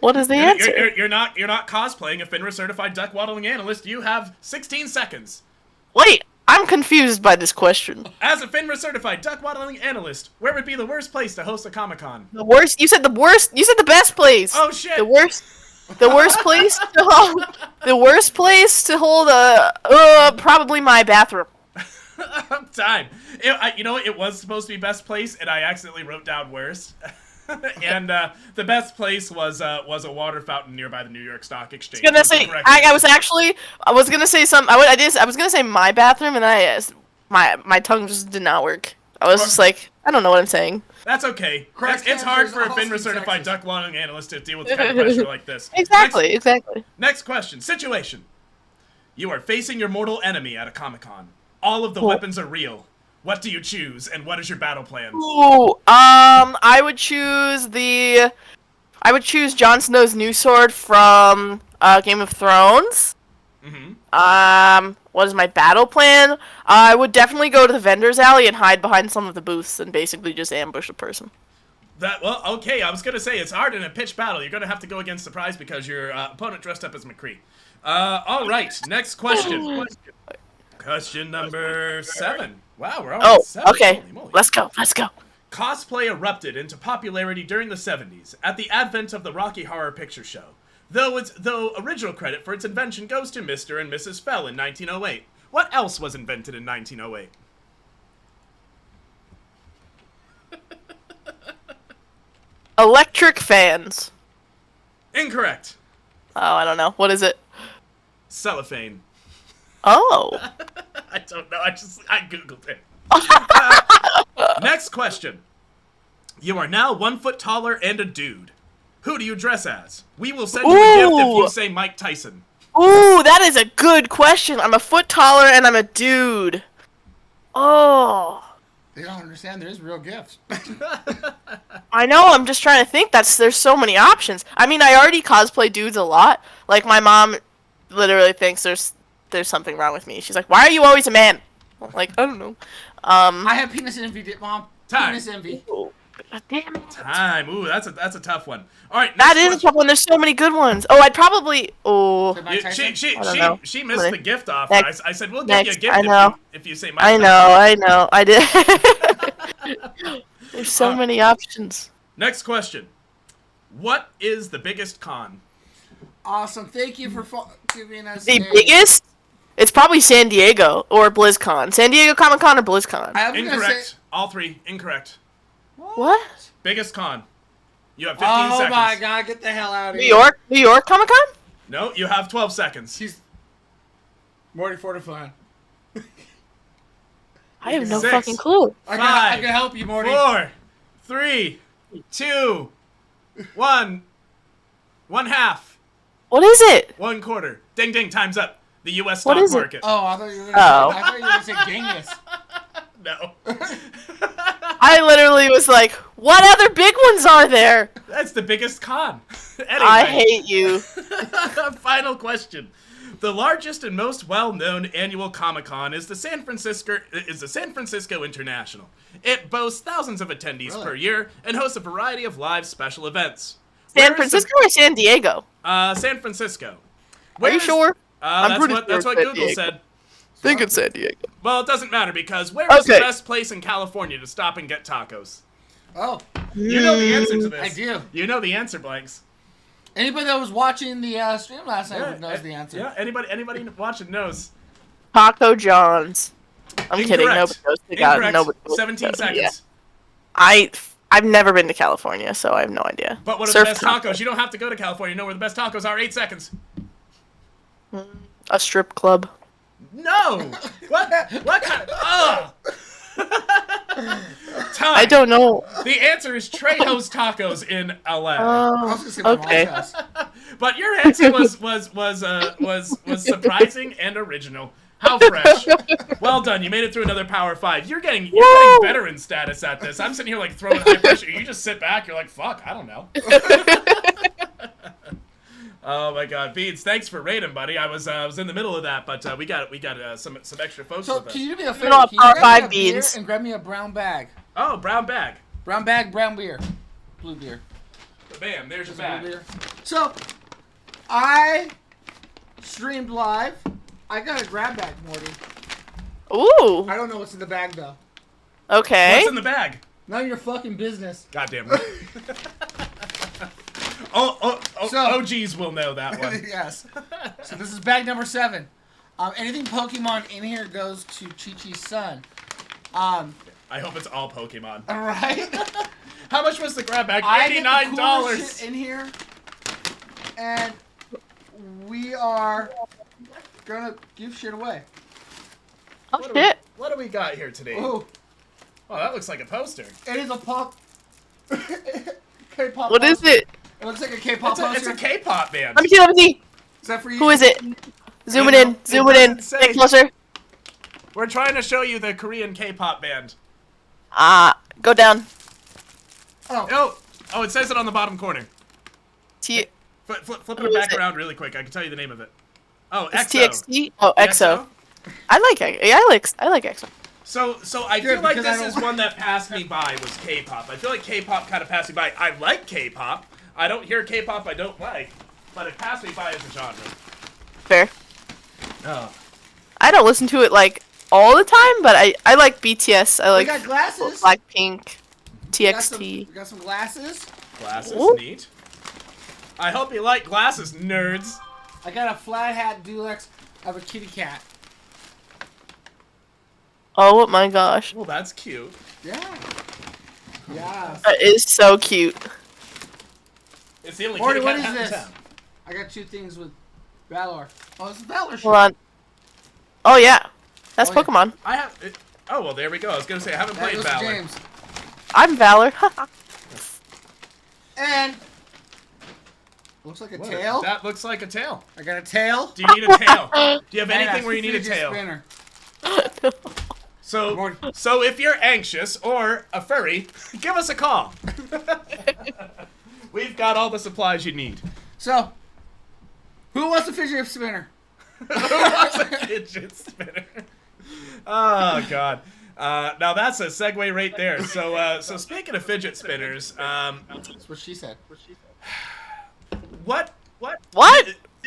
Speaker 3: What is the answer?
Speaker 2: You're not cosplaying a FINRA-certified duck waddling analyst. You have 16 seconds.
Speaker 3: Wait, I'm confused by this question.
Speaker 2: As a FINRA-certified duck waddling analyst, where would be the worst place to host a Comic-Con?
Speaker 3: The worst? You said the worst? You said the best place.
Speaker 2: Oh shit.
Speaker 3: The worst place to hold. The worst place to hold probably my bathroom.
Speaker 2: Time. It was supposed to be best place, and I accidentally wrote down worst. And the best place was a water fountain nearby the New York Stock Exchange.
Speaker 3: I was gonna say my bathroom, and my tongue just did not work. I was just like, I don't know what I'm saying.
Speaker 2: That's okay. It's hard for a FINRA-certified duck waddling analyst to deal with kind of pressure like this.
Speaker 3: Exactly.
Speaker 2: Next question. Situation. You are facing your mortal enemy at a Comic-Con. All of the weapons are real. What do you choose, and what is your battle plan?
Speaker 3: Ooh, I would choose Jon Snow's new sword from Game of Thrones.
Speaker 2: Mm-hmm.
Speaker 3: What is my battle plan? I would definitely go to the vendor's alley and hide behind some of the booths and basically just ambush a person.
Speaker 2: Okay, I was gonna say, it's hard in a pitched battle. You're gonna have to go against surprise because your opponent dressed up as McCree. Alright, next question. Question number 7. Wow, we're on 7.
Speaker 3: Okay.
Speaker 2: Holy moly.
Speaker 3: Let's go.
Speaker 2: Cosplay erupted into popularity during the 70s at the advent of the Rocky Horror Picture Show. Though original credit for its invention goes to Mr. and Mrs. Fell in 1908. What else was invented in 1908?
Speaker 3: Electric fans.
Speaker 2: Incorrect.
Speaker 3: Oh, I don't know. What is it?
Speaker 2: Cellophane.
Speaker 3: Oh.
Speaker 2: I don't know. I googled it. Next question. You are now 1 foot taller and a dude. Who do you dress as? We will send you a gift if you say Mike Tyson.
Speaker 3: Ooh, that is a good question. I'm a foot taller and I'm a dude. Oh.
Speaker 1: They don't understand there's real gifts.
Speaker 3: I know, I'm just trying to think. There's so many options. I mean, I already cosplay dudes a lot. Like, my mom literally thinks there's something wrong with me. She's like, why are you always a man? I'm like, I don't know.
Speaker 1: I have penis envy, Mom.
Speaker 2: Time.
Speaker 1: Penis envy.
Speaker 3: Oh, damn it.
Speaker 2: Time. Ooh, that's a tough one. All right.
Speaker 3: That is a tough one. There's so many good ones. Oh, I'd probably. Oh.
Speaker 2: She missed the gift offer. I said we'll give you a gift if you say Mike Tyson.
Speaker 3: I know. I did. There's so many options.
Speaker 2: Next question. What is the biggest con?
Speaker 1: Awesome. Thank you for giving us
Speaker 3: the biggest. It's probably San Diego or BlizzCon. San Diego Comic-Con or BlizzCon.
Speaker 2: Incorrect. All 3 incorrect.
Speaker 3: What?
Speaker 2: Biggest con. You have 15 seconds.
Speaker 1: Oh my god, get the hell out of
Speaker 3: here. New York Comic-Con?
Speaker 2: No, you have 12 seconds.
Speaker 1: Morty Fortify.
Speaker 3: I have no fucking clue.
Speaker 1: I can help you, Morty.
Speaker 2: 4, 3, 2, 1. 1/2.
Speaker 3: What is it?
Speaker 2: 1/4. Ding ding, time's up. The U.S. stock market.
Speaker 1: Oh, I thought you were going to say Genghis.
Speaker 2: No.
Speaker 3: I literally was like, what other big ones are there?
Speaker 2: That's the biggest con. Anyway.
Speaker 3: I hate you.
Speaker 2: Final question. The largest and most well-known annual Comic-Con is the San Francisco International. It boasts thousands of attendees per year and hosts a variety of live special events.
Speaker 3: San Francisco or San Diego?
Speaker 2: San Francisco.
Speaker 3: Are you sure?
Speaker 2: That's what Google said.
Speaker 3: I think it's San Diego.
Speaker 2: Well, it doesn't matter because where is the best place in California to stop and get tacos?
Speaker 1: Oh.
Speaker 2: You know the answer to this.
Speaker 1: I do.
Speaker 2: You know the answer, Blanks.
Speaker 1: Anybody that was watching the stream last night knows the answer.
Speaker 2: Yeah, anybody watching knows.
Speaker 3: Taco John's. I'm kidding. Nobody knows.
Speaker 2: Incorrect. 17 seconds.
Speaker 3: Yeah. I've never been to California, so I have no idea.
Speaker 2: But what are the best tacos? You don't have to go to California. You know where the best tacos are. 8 seconds.
Speaker 3: A strip club.
Speaker 2: No! What kind of... Time.
Speaker 3: I don't know.
Speaker 2: The answer is Trejo's Tacos in LA.
Speaker 3: Okay.
Speaker 2: But your answer was surprising and original. How fresh. Well done. You made it through another Power 5. You're getting veteran status at this. I'm sitting here like throwing high pressure. You just sit back. You're like, fuck, I don't know. Oh my God, Beans! Thanks for raiding, buddy. I was in the middle of that, but we got some extra folks.
Speaker 1: So
Speaker 2: with us.
Speaker 1: can you do me a favor? Can you grab me a beer and grab me a brown bag?
Speaker 2: Oh, brown bag.
Speaker 1: Brown bag, brown beer, blue beer.
Speaker 2: Bam! There's your bag.
Speaker 1: Beer. So I streamed live. I got a grab bag, Morty.
Speaker 3: Ooh.
Speaker 1: I don't know what's in the bag though.
Speaker 3: Okay.
Speaker 2: What's in the bag?
Speaker 1: None of your fucking business.
Speaker 2: Goddamn right. OGs will know that one.
Speaker 1: Yes. So this is bag number 7. Anything Pokemon in here goes to Chi-Chi's son.
Speaker 2: I hope it's all Pokemon.
Speaker 1: All right.
Speaker 2: How much was the grab bag?
Speaker 1: $89 in here, and we are gonna give shit away.
Speaker 3: Oh shit!
Speaker 2: What do we got here today?
Speaker 1: Ooh.
Speaker 2: Oh, that looks like a poster.
Speaker 1: It is a pop. K-pop.
Speaker 3: What is it?
Speaker 1: It looks like a K-pop poster.
Speaker 2: It's a K-pop band.
Speaker 3: Let me see.
Speaker 1: Is that for you?
Speaker 3: Who is it? Zoom it in. Get closer.
Speaker 2: We're trying to show you the Korean K-pop band.
Speaker 3: Go down.
Speaker 2: Oh, it says it on the bottom corner. Flip it back around really quick. I can tell you the name of it. Oh, EXO.
Speaker 3: TXT? Oh, EXO. I like EXO.
Speaker 2: So I feel like this is one that passed me by was K-pop. I feel like K-pop kind of passed me by. I like K-pop. I don't hear K-pop I don't like, but it passed me by as a genre.
Speaker 3: Fair.
Speaker 2: Oh.
Speaker 3: I don't listen to it like all the time, but I like BTS. I like
Speaker 1: we got glasses.
Speaker 3: Blackpink, TXT.
Speaker 1: We got some glasses.
Speaker 2: Glasses,
Speaker 3: Ooh.
Speaker 2: neat. I hope you like glasses, nerds.
Speaker 1: I got a flat hat deluxe of a kitty cat.
Speaker 3: Oh my gosh.
Speaker 2: Well, that's cute.
Speaker 1: Yeah. Yeah.
Speaker 3: That is so cute.
Speaker 2: It's the only
Speaker 1: Morty,
Speaker 2: kitty
Speaker 1: what
Speaker 2: cat
Speaker 1: is
Speaker 2: hat in
Speaker 1: this?
Speaker 2: town.
Speaker 1: I got 2 things with Valor. Oh, it's Valor shit.
Speaker 3: Hold on. Oh yeah, that's
Speaker 1: Oh, yeah.
Speaker 3: Pokemon.
Speaker 2: I have. Oh well, there we go. I was gonna say I haven't played Valor.
Speaker 1: James.
Speaker 3: I'm Valor.
Speaker 1: And looks like a tail.
Speaker 2: That looks like a tail.
Speaker 1: I got a tail.
Speaker 2: Do you need a tail? Do you have
Speaker 1: And
Speaker 2: anything where you need a
Speaker 1: fidget
Speaker 2: tail?
Speaker 1: Spinner.
Speaker 2: So if you're anxious or a furry, give us a call. We've got all the supplies you need.
Speaker 1: So, who wants a fidget spinner?
Speaker 2: Who wants a fidget spinner? Oh God. Now that's a segue right there. So speaking of fidget spinners,
Speaker 1: That's what she said.
Speaker 2: what?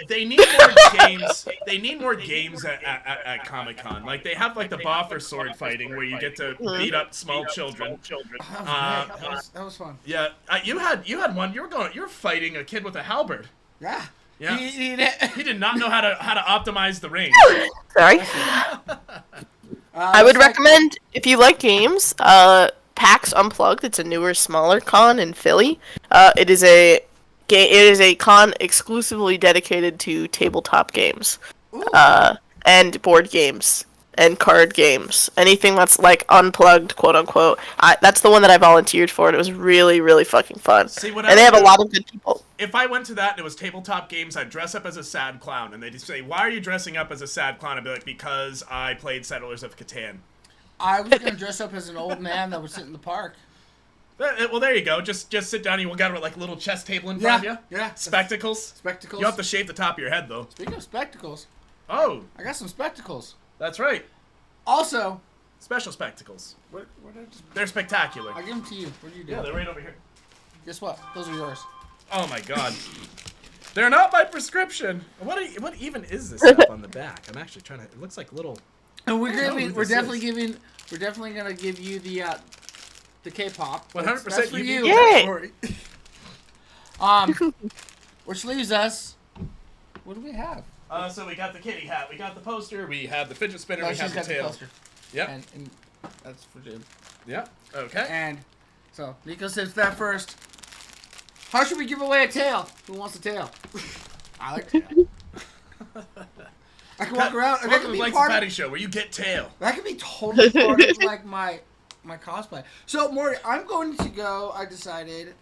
Speaker 2: They need more games. They need more games at Comic-Con. Like they have like the boffer sword fighting where you get to beat up small children.
Speaker 1: That was fun.
Speaker 2: Yeah, you had one. You were fighting a kid with a halberd.
Speaker 1: Yeah.
Speaker 2: Yeah.
Speaker 1: He
Speaker 2: He did not know how to optimize the range.
Speaker 3: Sorry. I would recommend if you like games, PAX Unplugged. It's a newer, smaller con in Philly. It is a con exclusively dedicated to tabletop games, and board games and card games. Anything that's like unplugged, quote unquote. That's the one that I volunteered for, and it was really, really fucking fun. And they have a lot of good people.
Speaker 2: If I went to that and it was tabletop games, I'd dress up as a sad clown, and they'd say, "Why are you dressing up as a sad clown?" I'd be like, "Because I played Settlers of Catan."
Speaker 1: I was gonna dress up as an old man that would sit in the park.
Speaker 2: Well, there you go. Just sit down. You got like a little chess table in front of you.
Speaker 1: Yeah.
Speaker 2: Spectacles.
Speaker 1: Spectacles.
Speaker 2: You have to shave the top of your head though.
Speaker 1: Speaking of spectacles,
Speaker 2: Oh,
Speaker 1: I got some spectacles.
Speaker 2: that's right.
Speaker 1: Also,
Speaker 2: Special spectacles.
Speaker 1: what did I just?
Speaker 2: They're spectacular.
Speaker 1: I give them to you. What did you do?
Speaker 2: Yeah, they're right over here.
Speaker 1: Guess what? Those are yours.
Speaker 2: Oh my god. They're not my prescription. What even is this stuff on the back? I'm actually trying to. It looks like little.
Speaker 1: And
Speaker 2: I don't know
Speaker 1: we're
Speaker 2: what
Speaker 1: definitely
Speaker 2: this
Speaker 1: giving. We're definitely gonna give you the K-pop.
Speaker 2: 100%
Speaker 1: That's for you.
Speaker 3: Yay!
Speaker 1: Which leaves us. What do we have?
Speaker 2: So we got the kitty hat, we got the poster, we have the fidget spinner,
Speaker 1: Oh,
Speaker 2: we
Speaker 1: she's
Speaker 2: have the
Speaker 1: got
Speaker 2: tail.
Speaker 1: poster.
Speaker 2: Yep.
Speaker 1: And that's for Jim.
Speaker 2: Yep. Okay.
Speaker 1: And so Nico says that first. How should we give away a tail? Who wants a tail? I like tail. I can walk around. And that
Speaker 2: Welcome
Speaker 1: could
Speaker 2: to
Speaker 1: be
Speaker 2: Blake's
Speaker 1: part
Speaker 2: Fattie
Speaker 1: of,
Speaker 2: Show, where you get tail.
Speaker 1: that could be totally part of like my cosplay. So Morty, I'm going to go. I decided.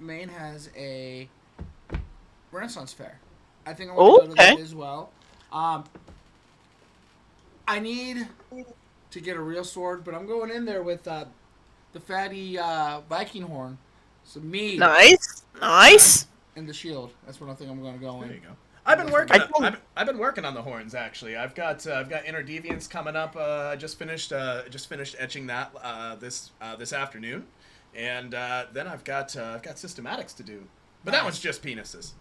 Speaker 1: Maine has a Renaissance fair. I think I'm going to go to that as well. I need to get a real sword, but I'm going in there with the Fattie Viking horn. So me.
Speaker 3: Nice.
Speaker 1: And the shield. That's what I think I'm going to go in.
Speaker 2: There you go. I've been working. I've been working on the horns actually. I've got Inner Deviance coming up. I just finished etching that this afternoon, and then I've got systematics to do. But that one's just penises.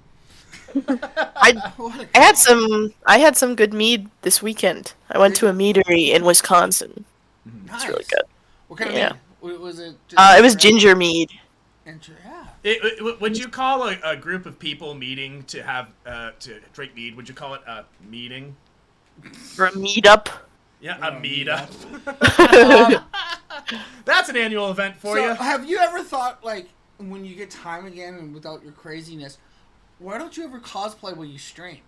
Speaker 3: I had some good mead this weekend. I went to a meadery in Wisconsin.
Speaker 1: Nice.
Speaker 3: It's really good.
Speaker 1: What kind of mead? Was it?
Speaker 3: It was ginger mead.
Speaker 1: Yeah.
Speaker 2: Would you call a group of people meeting to have to drink mead? Would you call it a meeting?
Speaker 3: For a meetup.
Speaker 2: Yeah, a meetup. That's an annual event for you.
Speaker 1: Have you ever thought, like, when you get time again and without your craziness, why don't you ever cosplay while you stream?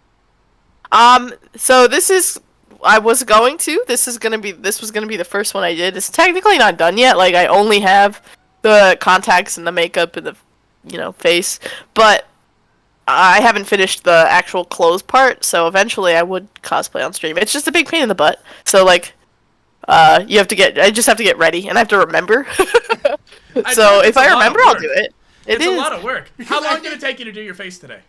Speaker 3: So this is. I was going to. This was gonna be the first one I did. It's technically not done yet. Like I only have the contacts and the makeup and the, face. But I haven't finished the actual clothes part. So eventually I would cosplay on stream. It's just a big pain in the butt. So like, I just have to get ready and I have to remember. So if I remember, I'll do it.
Speaker 2: It's a lot of work. How long did it take you to do your face today?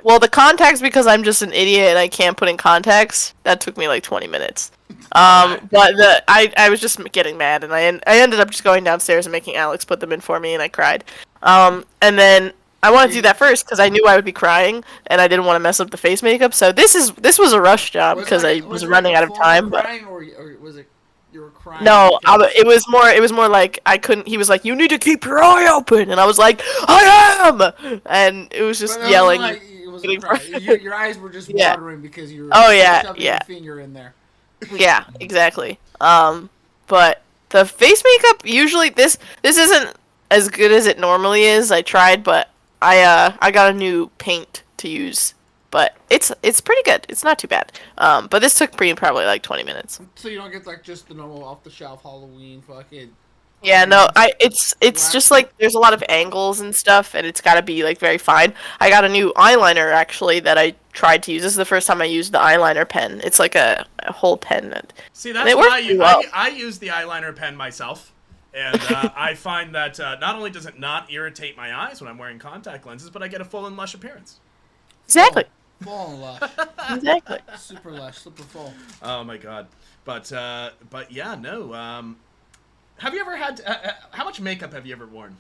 Speaker 3: Well, the contacts, because I'm just an idiot and I can't put in contacts, that took me like 20 minutes. But I was just getting mad, and I ended up just going downstairs and making Alex put them in for me, and I cried. And then I wanted to do that first because I knew I would be crying, and I didn't want to mess up the face makeup. So this was a rush job because I was running out of time. But
Speaker 1: or was it you were crying?
Speaker 3: No, it was more like I couldn't. He was like, "You need to keep your eye open," and I was like, "I am," and it was just yelling.
Speaker 1: Your eyes were just watering because you were shoving your finger in there.
Speaker 3: Yeah, exactly. But the face makeup usually this isn't as good as it normally is. I tried, but I got a new paint to use. But it's pretty good. It's not too bad. But this took probably like 20 minutes.
Speaker 1: So you don't get like just the normal off the shelf Halloween fucking.
Speaker 3: Yeah, no, it's just like there's a lot of angles and stuff, and it's got to be like very fine. I got a new eyeliner actually that I tried to use. This is the first time I used the eyeliner pen. It's like a whole pen.
Speaker 2: See, that's what I use. Well. I use the eyeliner pen myself, and I find that not only does it not irritate my eyes when I'm wearing contact lenses, but I get a full and lush appearance.
Speaker 3: Exactly.
Speaker 1: Full and lush.
Speaker 3: Exactly.
Speaker 1: Super lush, super full.
Speaker 2: Oh my god. But yeah, no. Have you ever had? How much makeup have you ever worn?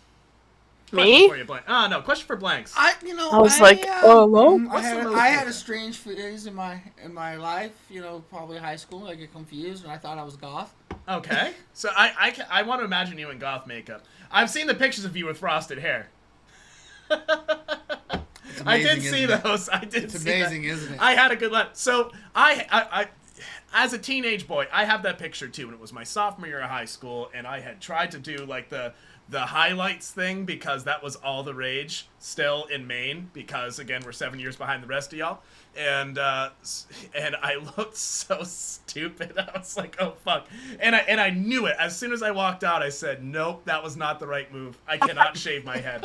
Speaker 3: Me?
Speaker 2: No. Question for blanks.
Speaker 3: I was like, hello.
Speaker 1: I had a strange phase in my life. Probably high school. I get confused, and I thought I was goth.
Speaker 2: Okay. So I want to imagine you in goth makeup. I've seen the pictures of you with frosted hair.
Speaker 1: Amazing,
Speaker 2: I did see those.
Speaker 1: It's amazing, isn't it?
Speaker 2: I had a good laugh. So I as a teenage boy, I have that picture too, and it was my sophomore year of high school, and I had tried to do like the highlights thing because that was all the rage still in Maine, because again we're 7 years behind the rest of y'all, and I looked so stupid. I was like, oh fuck, and I knew it as soon as I walked out. I said, nope, that was not the right move. I cannot shave my head.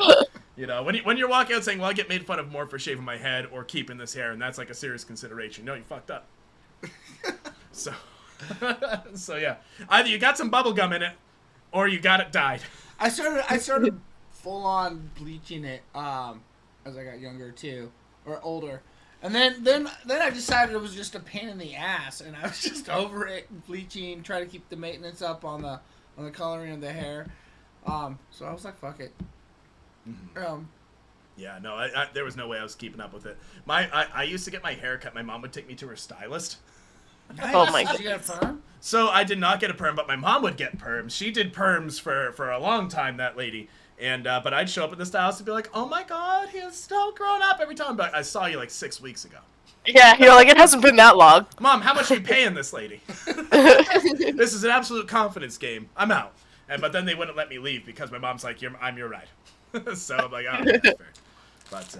Speaker 2: When you're walking out saying, well, I get made fun of more for shaving my head or keeping this hair, and that's like a serious consideration. No, you fucked up. So So yeah, either you got some bubble gum in it, or you got it dyed.
Speaker 1: I started full on bleaching it as I got younger too, or older, and then I decided it was just a pain in the ass, and I was just over it, bleaching, trying to keep the maintenance up on the coloring of the hair. So I was like, fuck it.
Speaker 2: Yeah, no, I there was no way I was keeping up with it. I used to get my hair cut. My mom would take me to her stylist.
Speaker 1: Nice.
Speaker 3: Oh my
Speaker 1: Did you get a perm?
Speaker 2: So I did not get a perm, but my mom would get perms. She did perms for a long time, that lady. And but I'd show up at the stylist and be like, "Oh my God, he is so grown up." Every time, but I saw you like 6 weeks ago.
Speaker 3: Yeah, you're like, it hasn't been that long.
Speaker 2: Mom, how much are you paying this lady? This is an absolute confidence game. I'm out. But then they wouldn't let me leave because my mom's like, I'm your ride. So I'm like, oh, that's fair. But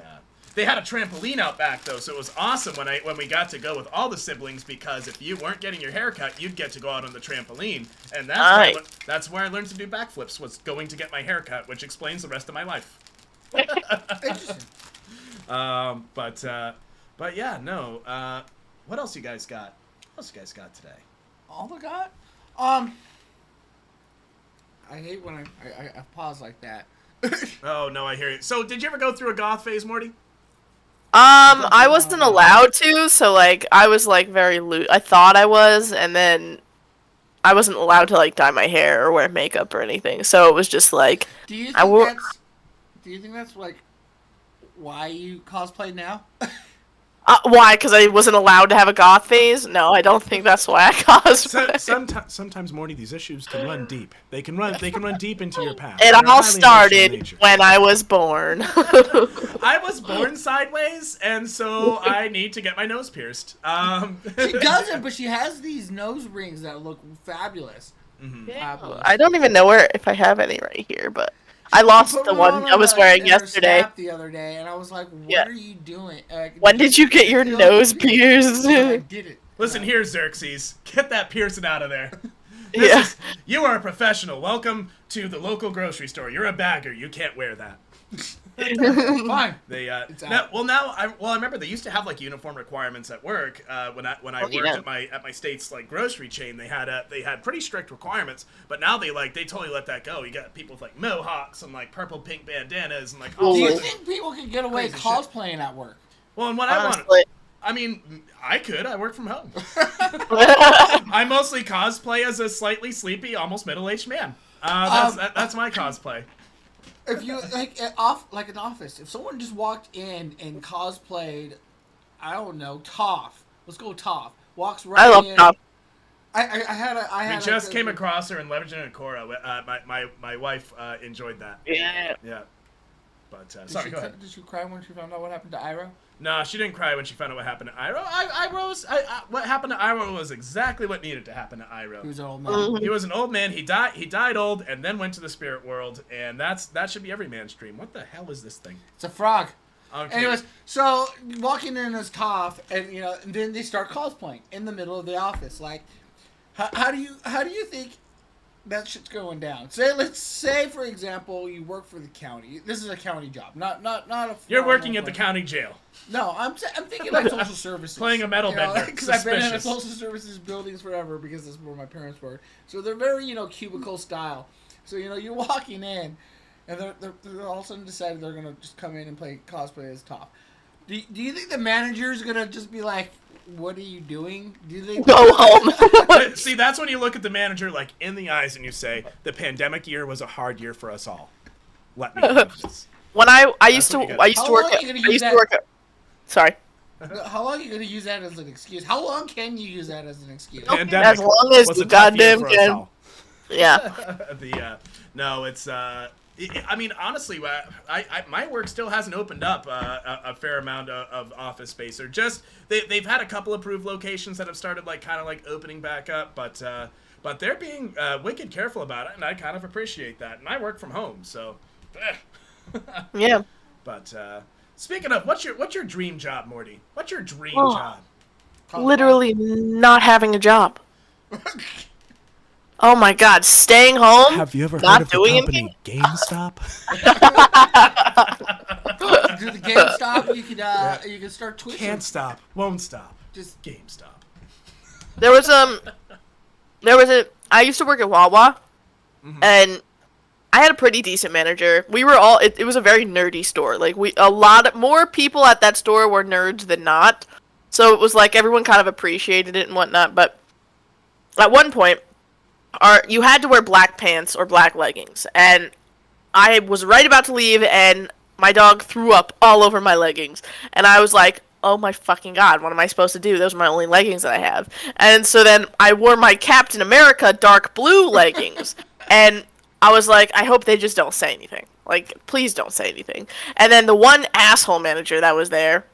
Speaker 2: they had a trampoline out back though, so it was awesome when we got to go with all the siblings, because if you weren't getting your hair cut, you'd get to go out on the trampoline, and that's where I learned to do backflips, was going to get my hair cut, which explains the rest of my life.
Speaker 1: Interesting.
Speaker 2: But yeah, no. What else you guys got? What else you guys got today?
Speaker 1: All I got? I hate when I pause like that.
Speaker 2: Oh no, I hear you. So did you ever go through a goth phase, Morty?
Speaker 3: I wasn't allowed to, so like I was like very loose. I thought I was, and then I wasn't allowed to like dye my hair or wear makeup or anything. So it was just like
Speaker 1: Do you think that's like why you cosplay now?
Speaker 3: why? Because I wasn't allowed to have a goth phase? No, I don't think that's why I cosplay.
Speaker 2: Sometimes, Morty, these issues can run deep. They can run deep into your past.
Speaker 3: It all started when I was born.
Speaker 2: I was born sideways, and so I need to get my nose pierced.
Speaker 1: She doesn't, but she has these nose rings that look fabulous.
Speaker 2: Mm-hmm.
Speaker 1: Fabulous.
Speaker 3: I don't even know if I have any right here, but I lost the one I was wearing yesterday.
Speaker 1: The other day, and I was like, "What are you doing?"
Speaker 3: When did you get your nose pierced?
Speaker 1: I did it.
Speaker 2: Listen here, Xerxes. Get that piercing out of there. You are a professional. Welcome to the local grocery store. You're a bagger. You can't wear that.
Speaker 1: Fine.
Speaker 2: They I remember they used to have like uniform requirements at work when I worked at my state's like grocery chain. They had pretty strict requirements, but now they totally let that go. You got people with like mohawks and like purple pink bandanas and like all
Speaker 1: Do you
Speaker 2: sorts of
Speaker 1: think people can get away cosplaying at work?
Speaker 2: Well, and what I mean, I could. I work from home. I mostly cosplay as a slightly sleepy, almost middle-aged man. That's my cosplay.
Speaker 1: If you like an office, if someone just walked in and cosplayed, I don't know, Toph. Let's go Toph. Walks right in.
Speaker 3: I love Toph.
Speaker 1: I
Speaker 2: just came across her in Legend of Korra. My wife enjoyed that.
Speaker 3: Yeah.
Speaker 2: Yeah. But sorry, go ahead.
Speaker 1: Did she cry when she found out what happened to Iroh?
Speaker 2: No, she didn't cry when she found out what happened to Iroh. What happened to Iroh was exactly what needed to happen to Iroh.
Speaker 1: He was an old man.
Speaker 3: Mm-hmm.
Speaker 2: He was an old man. He died old, and then went to the spirit world. And that should be every man's dream. What the hell is this thing?
Speaker 1: It's a frog.
Speaker 2: Okay.
Speaker 1: Anyways, so walking in as Toph, and and then they start cosplaying in the middle of the office. Like, how do you think that shit's going down? Let's say for example, you work for the county. This is a county job, not a.
Speaker 2: You're working at the county jail.
Speaker 1: No, I'm thinking like social services.
Speaker 2: Playing a metal bender.
Speaker 1: Because I've been in the social services buildings forever because that's where my parents work. So they're very cubicle style. So you're walking in, and they're all of a sudden decided they're gonna just come in and play cosplay as Toph. Do you think the manager's gonna just be like, "What are you doing?" Do they
Speaker 3: Go home?
Speaker 2: See, that's when you look at the manager like in the eyes and you say, "The pandemic year was a hard year for us all." Let me know this.
Speaker 3: When I used to work at. Sorry.
Speaker 1: How long are you gonna use that as an excuse? How long can you use that as an excuse?
Speaker 2: Pandemic
Speaker 3: As long as
Speaker 2: was
Speaker 3: the
Speaker 2: a tough year
Speaker 3: goddamn
Speaker 2: for us
Speaker 3: can.
Speaker 2: all.
Speaker 3: Yeah.
Speaker 2: No, it's I mean, honestly, my work still hasn't opened up a fair amount of office space. Or just they've had a couple approved locations that have started kind of opening back up, but they're being wicked careful about it, and I kind of appreciate that. And I work from home, so.
Speaker 3: Yeah.
Speaker 2: But speaking of, what's your dream job, Morty? What's your dream job?
Speaker 3: Literally not having a job. Oh my God, staying home.
Speaker 2: Have you ever
Speaker 3: not
Speaker 2: heard of the
Speaker 3: doing
Speaker 2: company GameStop?
Speaker 1: Do the GameStop? You could start Twitch.
Speaker 2: Can't stop, won't stop.
Speaker 1: Just
Speaker 2: GameStop.
Speaker 3: There was I used to work at Wawa, and I had a pretty decent manager. We were all, it was a very nerdy store. Like, more people at that store were nerds than not. So it was like everyone kind of appreciated it and whatnot. But at one point, you had to wear black pants or black leggings. And I was right about to leave, and my dog threw up all over my leggings. And I was like, oh my fucking god, what am I supposed to do? Those are my only leggings that I have. And so then I wore my Captain America dark blue leggings. And I was like, I hope they just don't say anything. Like, please don't say anything. And then the one asshole manager that was there,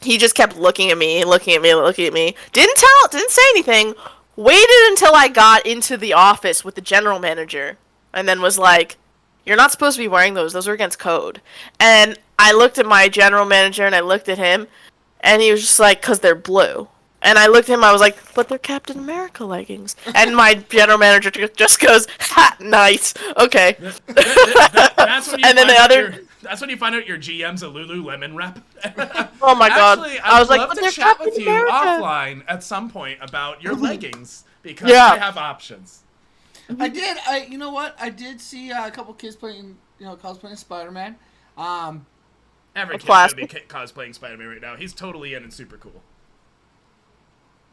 Speaker 3: he just kept looking at me. Didn't say anything. Waited until I got into the office with the general manager. And then was like, you're not supposed to be wearing those. Those are against code. And I looked at my general manager and I looked at him. And he was just like, 'cause they're blue. And I looked at him, I was like, but they're Captain America leggings. And my general manager just goes, ha, nice, okay.
Speaker 2: That's when you
Speaker 3: and then
Speaker 2: that's when you find out your GM's a Lululemon rep.
Speaker 3: Oh my god.
Speaker 2: Actually,
Speaker 3: I was
Speaker 2: I'd
Speaker 3: like,
Speaker 2: love
Speaker 3: but
Speaker 2: to chat with you
Speaker 3: America.
Speaker 2: offline at some point about your leggings, because
Speaker 3: Yeah.
Speaker 2: I have options.
Speaker 1: You know what? I did see a couple kids playing, cosplaying Spider-Man.
Speaker 2: Every kid's
Speaker 3: classic.
Speaker 2: gonna be cosplaying Spider-Man right now. He's totally in and super cool.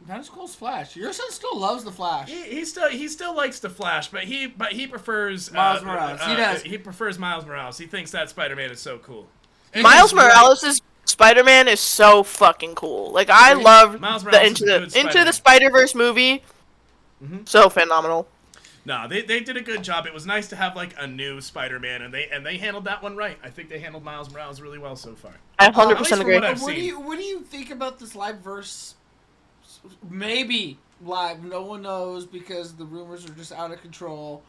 Speaker 1: Not as cool as Flash. Your son still loves the Flash.
Speaker 2: He still likes the Flash, but he prefers
Speaker 1: Miles Morales. He does.
Speaker 2: He prefers Miles Morales. He thinks that Spider-Man is so cool. And
Speaker 3: Miles
Speaker 2: he's right.
Speaker 3: Morales' Spider-Man is so fucking cool. Like, I love
Speaker 2: Miles
Speaker 3: the
Speaker 2: Morales is a good
Speaker 3: Into
Speaker 2: Spider-Man.
Speaker 3: the Spider-Verse movie. So phenomenal.
Speaker 2: No, they did a good job. It was nice to have like a new Spider-Man, and they handled that one right. I think they handled Miles Morales really well so far.
Speaker 3: I
Speaker 2: At least
Speaker 3: 100%
Speaker 2: from
Speaker 3: agree.
Speaker 2: what I've
Speaker 1: What do
Speaker 2: seen.
Speaker 1: you think about this live verse? Maybe live. No one knows because the rumors are just out of control.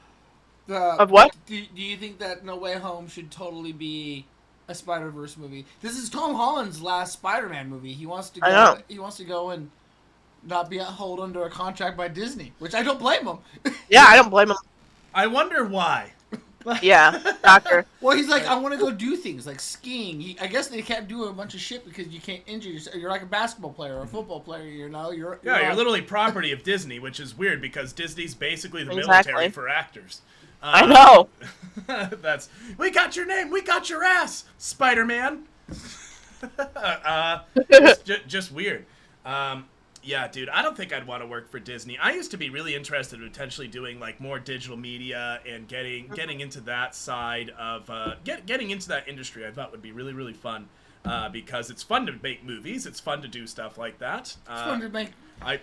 Speaker 3: Of what?
Speaker 1: Do you think that No Way Home should totally be a Spider-Verse movie? This is Tom Holland's last Spider-Man movie. He wants to go.
Speaker 3: I know.
Speaker 1: He wants to go and not be held under a contract by Disney, which I don't blame him.
Speaker 3: Yeah, I don't blame him.
Speaker 2: I wonder why.
Speaker 3: Yeah, doctor.
Speaker 1: Well, he's like, I want to go do things like skiing. I guess they can't do a bunch of shit because you can't injure yourself. You're like a basketball player or a football player. You're
Speaker 2: Literally property of Disney, which is weird because Disney's basically the
Speaker 3: Exactly.
Speaker 2: military for actors.
Speaker 3: I know.
Speaker 2: We got your name, we got your ass, Spider-Man. Just weird. Yeah, dude, I don't think I'd want to work for Disney. I used to be really interested in potentially doing like more digital media and getting into that side of getting into that industry. I thought would be really, really fun because it's fun to make movies. It's fun to do stuff like that.
Speaker 1: It's fun to make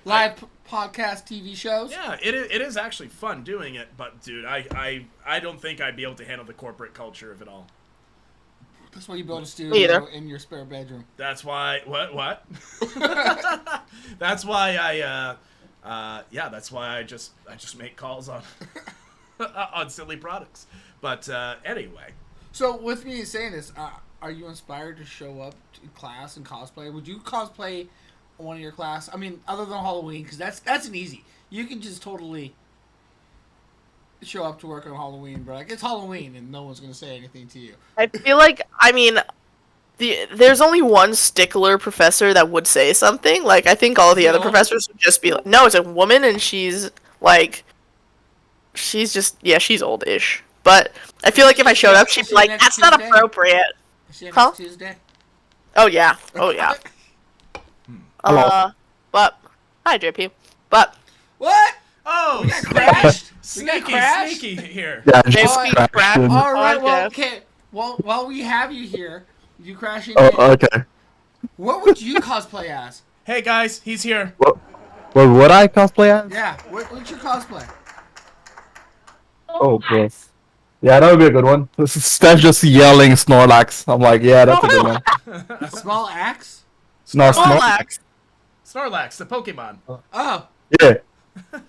Speaker 2: live
Speaker 1: podcast, TV shows.
Speaker 2: Yeah, it is actually fun doing it. But dude, I don't think I'd be able to handle the corporate culture of it all.
Speaker 1: That's why you build a studio in your spare bedroom.
Speaker 2: That's why what? That's why that's why I just make calls on on silly products. But anyway.
Speaker 1: So with me saying this, are you inspired to show up to class and cosplay? Would you cosplay one of your class? I mean, other than Halloween, because that's an easy. You can just totally show up to work on Halloween, but like it's Halloween and no one's gonna say anything to you.
Speaker 3: I feel like, I mean, there's only one stickler professor that would say something. Like, I think all the other professors would just be like, no, it's a woman and she's like, she's old-ish. But I feel like if I showed up, she'd be like, that's not appropriate.
Speaker 1: Is she
Speaker 3: Huh?
Speaker 1: next Tuesday?
Speaker 3: Oh yeah. But hi JP. But
Speaker 1: What?
Speaker 2: Oh,
Speaker 1: We got crashed.
Speaker 2: sneaky here.
Speaker 4: Yeah,
Speaker 3: JP
Speaker 4: just
Speaker 3: crashed.
Speaker 1: All right. Well,
Speaker 3: Podcast.
Speaker 1: okay. Well, while we have you here, you crashing
Speaker 4: Oh,
Speaker 1: in.
Speaker 4: okay.
Speaker 1: What would you cosplay as?
Speaker 2: Hey guys, he's here.
Speaker 4: What would I cosplay as?
Speaker 1: Yeah. What's your cosplay?
Speaker 4: Oh, bro. Yeah, that would be a good one. Steph's just yelling Snorlax. I'm like, yeah, that's a good one.
Speaker 1: Small axe?
Speaker 3: Snorlax.
Speaker 2: Snorlax, the Pokemon.
Speaker 1: Oh.
Speaker 4: Yeah.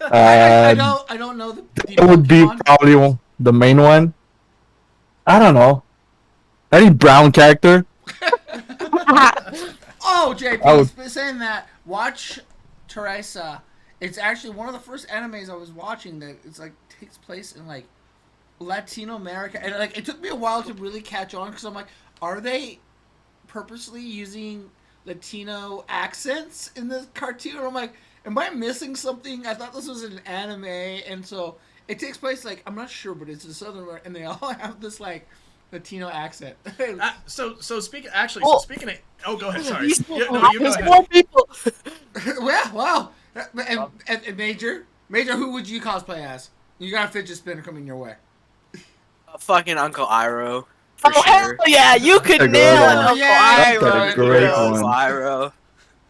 Speaker 1: I don't know the
Speaker 4: That would be
Speaker 1: Pokemon.
Speaker 4: probably the main one. I don't know. Any brown character?
Speaker 1: Oh, JP, saying that, watch Teresa. It's actually one of the first animes I was watching that it's like takes place in like Latino America, and like it took me a while to really catch on because I'm like, are they purposely using Latino accents in this cartoon? And I'm like, am I missing something? I thought this was an anime, and so it takes place like I'm not sure, but it's a southern one, and they all have this like Latino accent.
Speaker 2: So speaking.
Speaker 3: Oh.
Speaker 2: So speaking of. Oh, go ahead. Sorry.
Speaker 3: These
Speaker 2: You go
Speaker 3: there's
Speaker 2: ahead.
Speaker 3: more people.
Speaker 1: Wow. And Major, who would you cosplay as? You got a fidget spinner coming your way.
Speaker 5: Fucking Uncle Iroh. For
Speaker 3: Oh hell
Speaker 5: sure.
Speaker 3: yeah! You
Speaker 4: That's a
Speaker 3: could
Speaker 4: good
Speaker 3: nail
Speaker 4: one.
Speaker 3: an Uncle
Speaker 1: Yeah,
Speaker 3: Iroh.
Speaker 1: that's a
Speaker 4: great
Speaker 5: Uncle
Speaker 4: one.
Speaker 5: Iroh.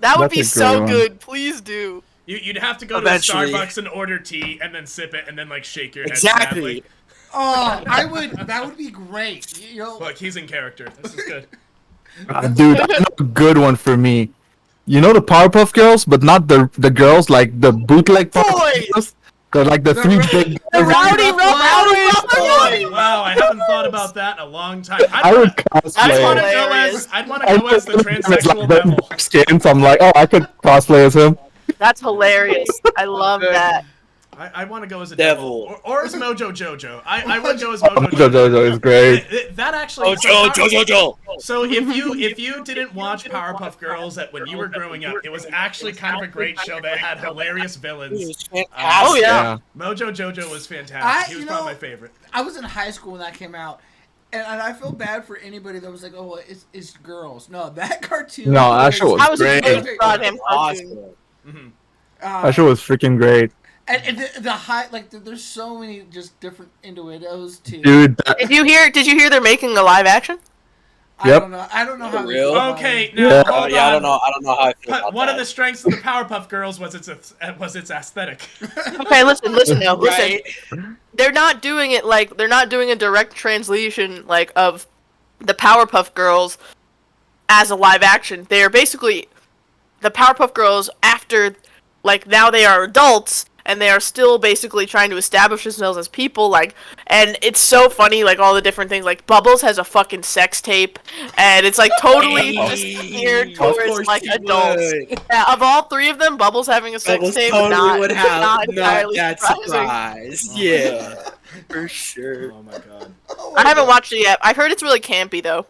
Speaker 3: That would
Speaker 4: That's
Speaker 3: be
Speaker 4: a
Speaker 3: so
Speaker 4: great one.
Speaker 3: good. Please do.
Speaker 2: You'd have to go
Speaker 5: Eventually.
Speaker 2: to Starbucks and order tea, and then sip it, and then like shake your head
Speaker 5: Exactly.
Speaker 2: sadly.
Speaker 1: Oh, I would. That would be great. You know,
Speaker 2: Look, he's in character. This is good.
Speaker 4: Dude, I know a good one for me. You know the Powerpuff Girls, but not the girls, like the bootleg Powerpuff Girls? Cause like the three big.
Speaker 3: The Rowdy
Speaker 1: Boys.
Speaker 2: Wow, I haven't thought about that in a long time.
Speaker 4: I would cosplay.
Speaker 2: I'd want to go as the transsexual
Speaker 4: like
Speaker 2: devil.
Speaker 4: dark skin, so I'm like, oh, I could cosplay as him.
Speaker 3: That's hilarious. I love that.
Speaker 2: I want to go as a
Speaker 5: Devil.
Speaker 2: devil. Or as Mojo Jojo. I would go as
Speaker 4: Oh,
Speaker 2: Mojo Jojo.
Speaker 4: JoJo is great.
Speaker 2: That actually. So if you didn't watch Powerpuff Girls when you were growing up, it was actually kind of a great show that had hilarious villains.
Speaker 3: Oh yeah.
Speaker 2: Mojo Jojo was fantastic. He was
Speaker 1: you
Speaker 2: probably
Speaker 1: know-
Speaker 2: my favorite.
Speaker 1: I was in high school when that came out, and I feel bad for anybody that was like, "Oh, it's girls." No, that cartoon.
Speaker 4: No, that show was
Speaker 3: I was
Speaker 4: great.
Speaker 3: a big goddamn cartoon.
Speaker 5: Awesome.
Speaker 2: Mhm.
Speaker 4: That show was freaking great.
Speaker 1: And the high, like, there's so many just different innuendos too.
Speaker 4: Dude,
Speaker 3: Did you hear they're making a live action?
Speaker 4: Yep.
Speaker 1: I don't know how. they
Speaker 5: Real?
Speaker 1: feel about
Speaker 2: Okay,
Speaker 1: it.
Speaker 2: now
Speaker 4: Yeah.
Speaker 2: hold on.
Speaker 5: Yeah, I don't know how I feel
Speaker 2: But
Speaker 5: about
Speaker 2: one
Speaker 5: that.
Speaker 2: of the strengths of the Powerpuff Girls was its aesthetic.
Speaker 3: Okay, listen now, listen.
Speaker 5: Right?
Speaker 3: They're not doing a direct translation like of the Powerpuff Girls as a live action. They are basically the Powerpuff Girls after, like, now they are adults and they are still basically trying to establish themselves as people, like, and it's so funny, like, all the different things, like, Bubbles has a fucking sex tape, and it's, like, totally just geared
Speaker 5: Of
Speaker 3: towards,
Speaker 5: course
Speaker 3: like,
Speaker 5: he
Speaker 3: adults.
Speaker 5: would.
Speaker 3: Yeah, of all three of them, Bubbles having a sex
Speaker 5: Bubbles
Speaker 3: tape,
Speaker 5: totally would have
Speaker 3: not
Speaker 5: not
Speaker 3: entirely
Speaker 5: that
Speaker 3: surprising.
Speaker 5: surprised. Yeah, for sure.
Speaker 2: Oh my god.
Speaker 1: Oh my
Speaker 3: I haven't
Speaker 1: God.
Speaker 3: watched it yet. I've heard it's really campy, though.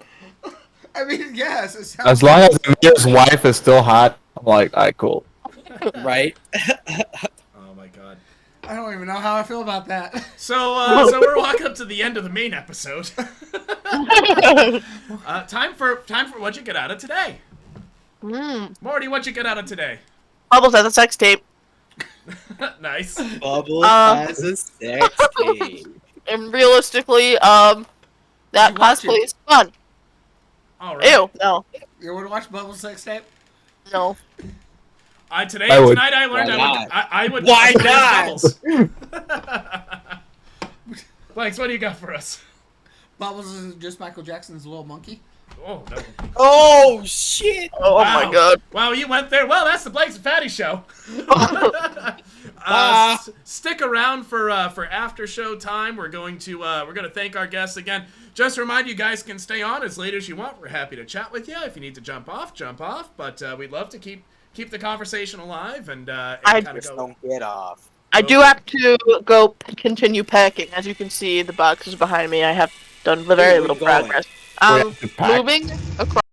Speaker 1: I mean, yes. It sounds
Speaker 4: as long as his wife is still hot, I'm like, alright, cool.
Speaker 5: Right?
Speaker 2: Oh my god.
Speaker 1: I don't even know how I feel about that.
Speaker 2: So we're walking up to the end of the main episode. Time for what you get out of today. Morty, what you get out of today?
Speaker 3: Bubbles has a sex tape.
Speaker 2: Nice.
Speaker 5: Bubbles has a sex tape.
Speaker 3: And realistically, that
Speaker 1: You watch
Speaker 3: cosplay
Speaker 1: it.
Speaker 3: is fun.
Speaker 2: All right.
Speaker 3: Ew, no.
Speaker 1: You want to watch Bubbles sex tape?
Speaker 3: No.
Speaker 2: Tonight I learned
Speaker 5: Why
Speaker 2: I would.
Speaker 5: Why
Speaker 2: cosplay as Bubbles. Blanks, what do you got for us?
Speaker 1: Bubbles is just Michael Jackson's little monkey.
Speaker 2: Oh no.
Speaker 5: Oh shit!
Speaker 3: Oh,
Speaker 2: Wow.
Speaker 3: my god.
Speaker 2: Wow, you went there. Well, that's the Blanks and Fattie show. Stick around for after show time. We're going to thank our guests again. Just a reminder, you guys can stay on as late as you want. We're happy to chat with you. If you need to jump off. But we'd love to keep the conversation alive and kind of
Speaker 5: Just
Speaker 2: go.
Speaker 5: don't get off.
Speaker 3: I do have to go continue packing. As you can see, the boxes behind me. I have done very
Speaker 5: Where are we
Speaker 3: little
Speaker 5: going?
Speaker 3: progress.
Speaker 4: We have to pack.
Speaker 3: Moving across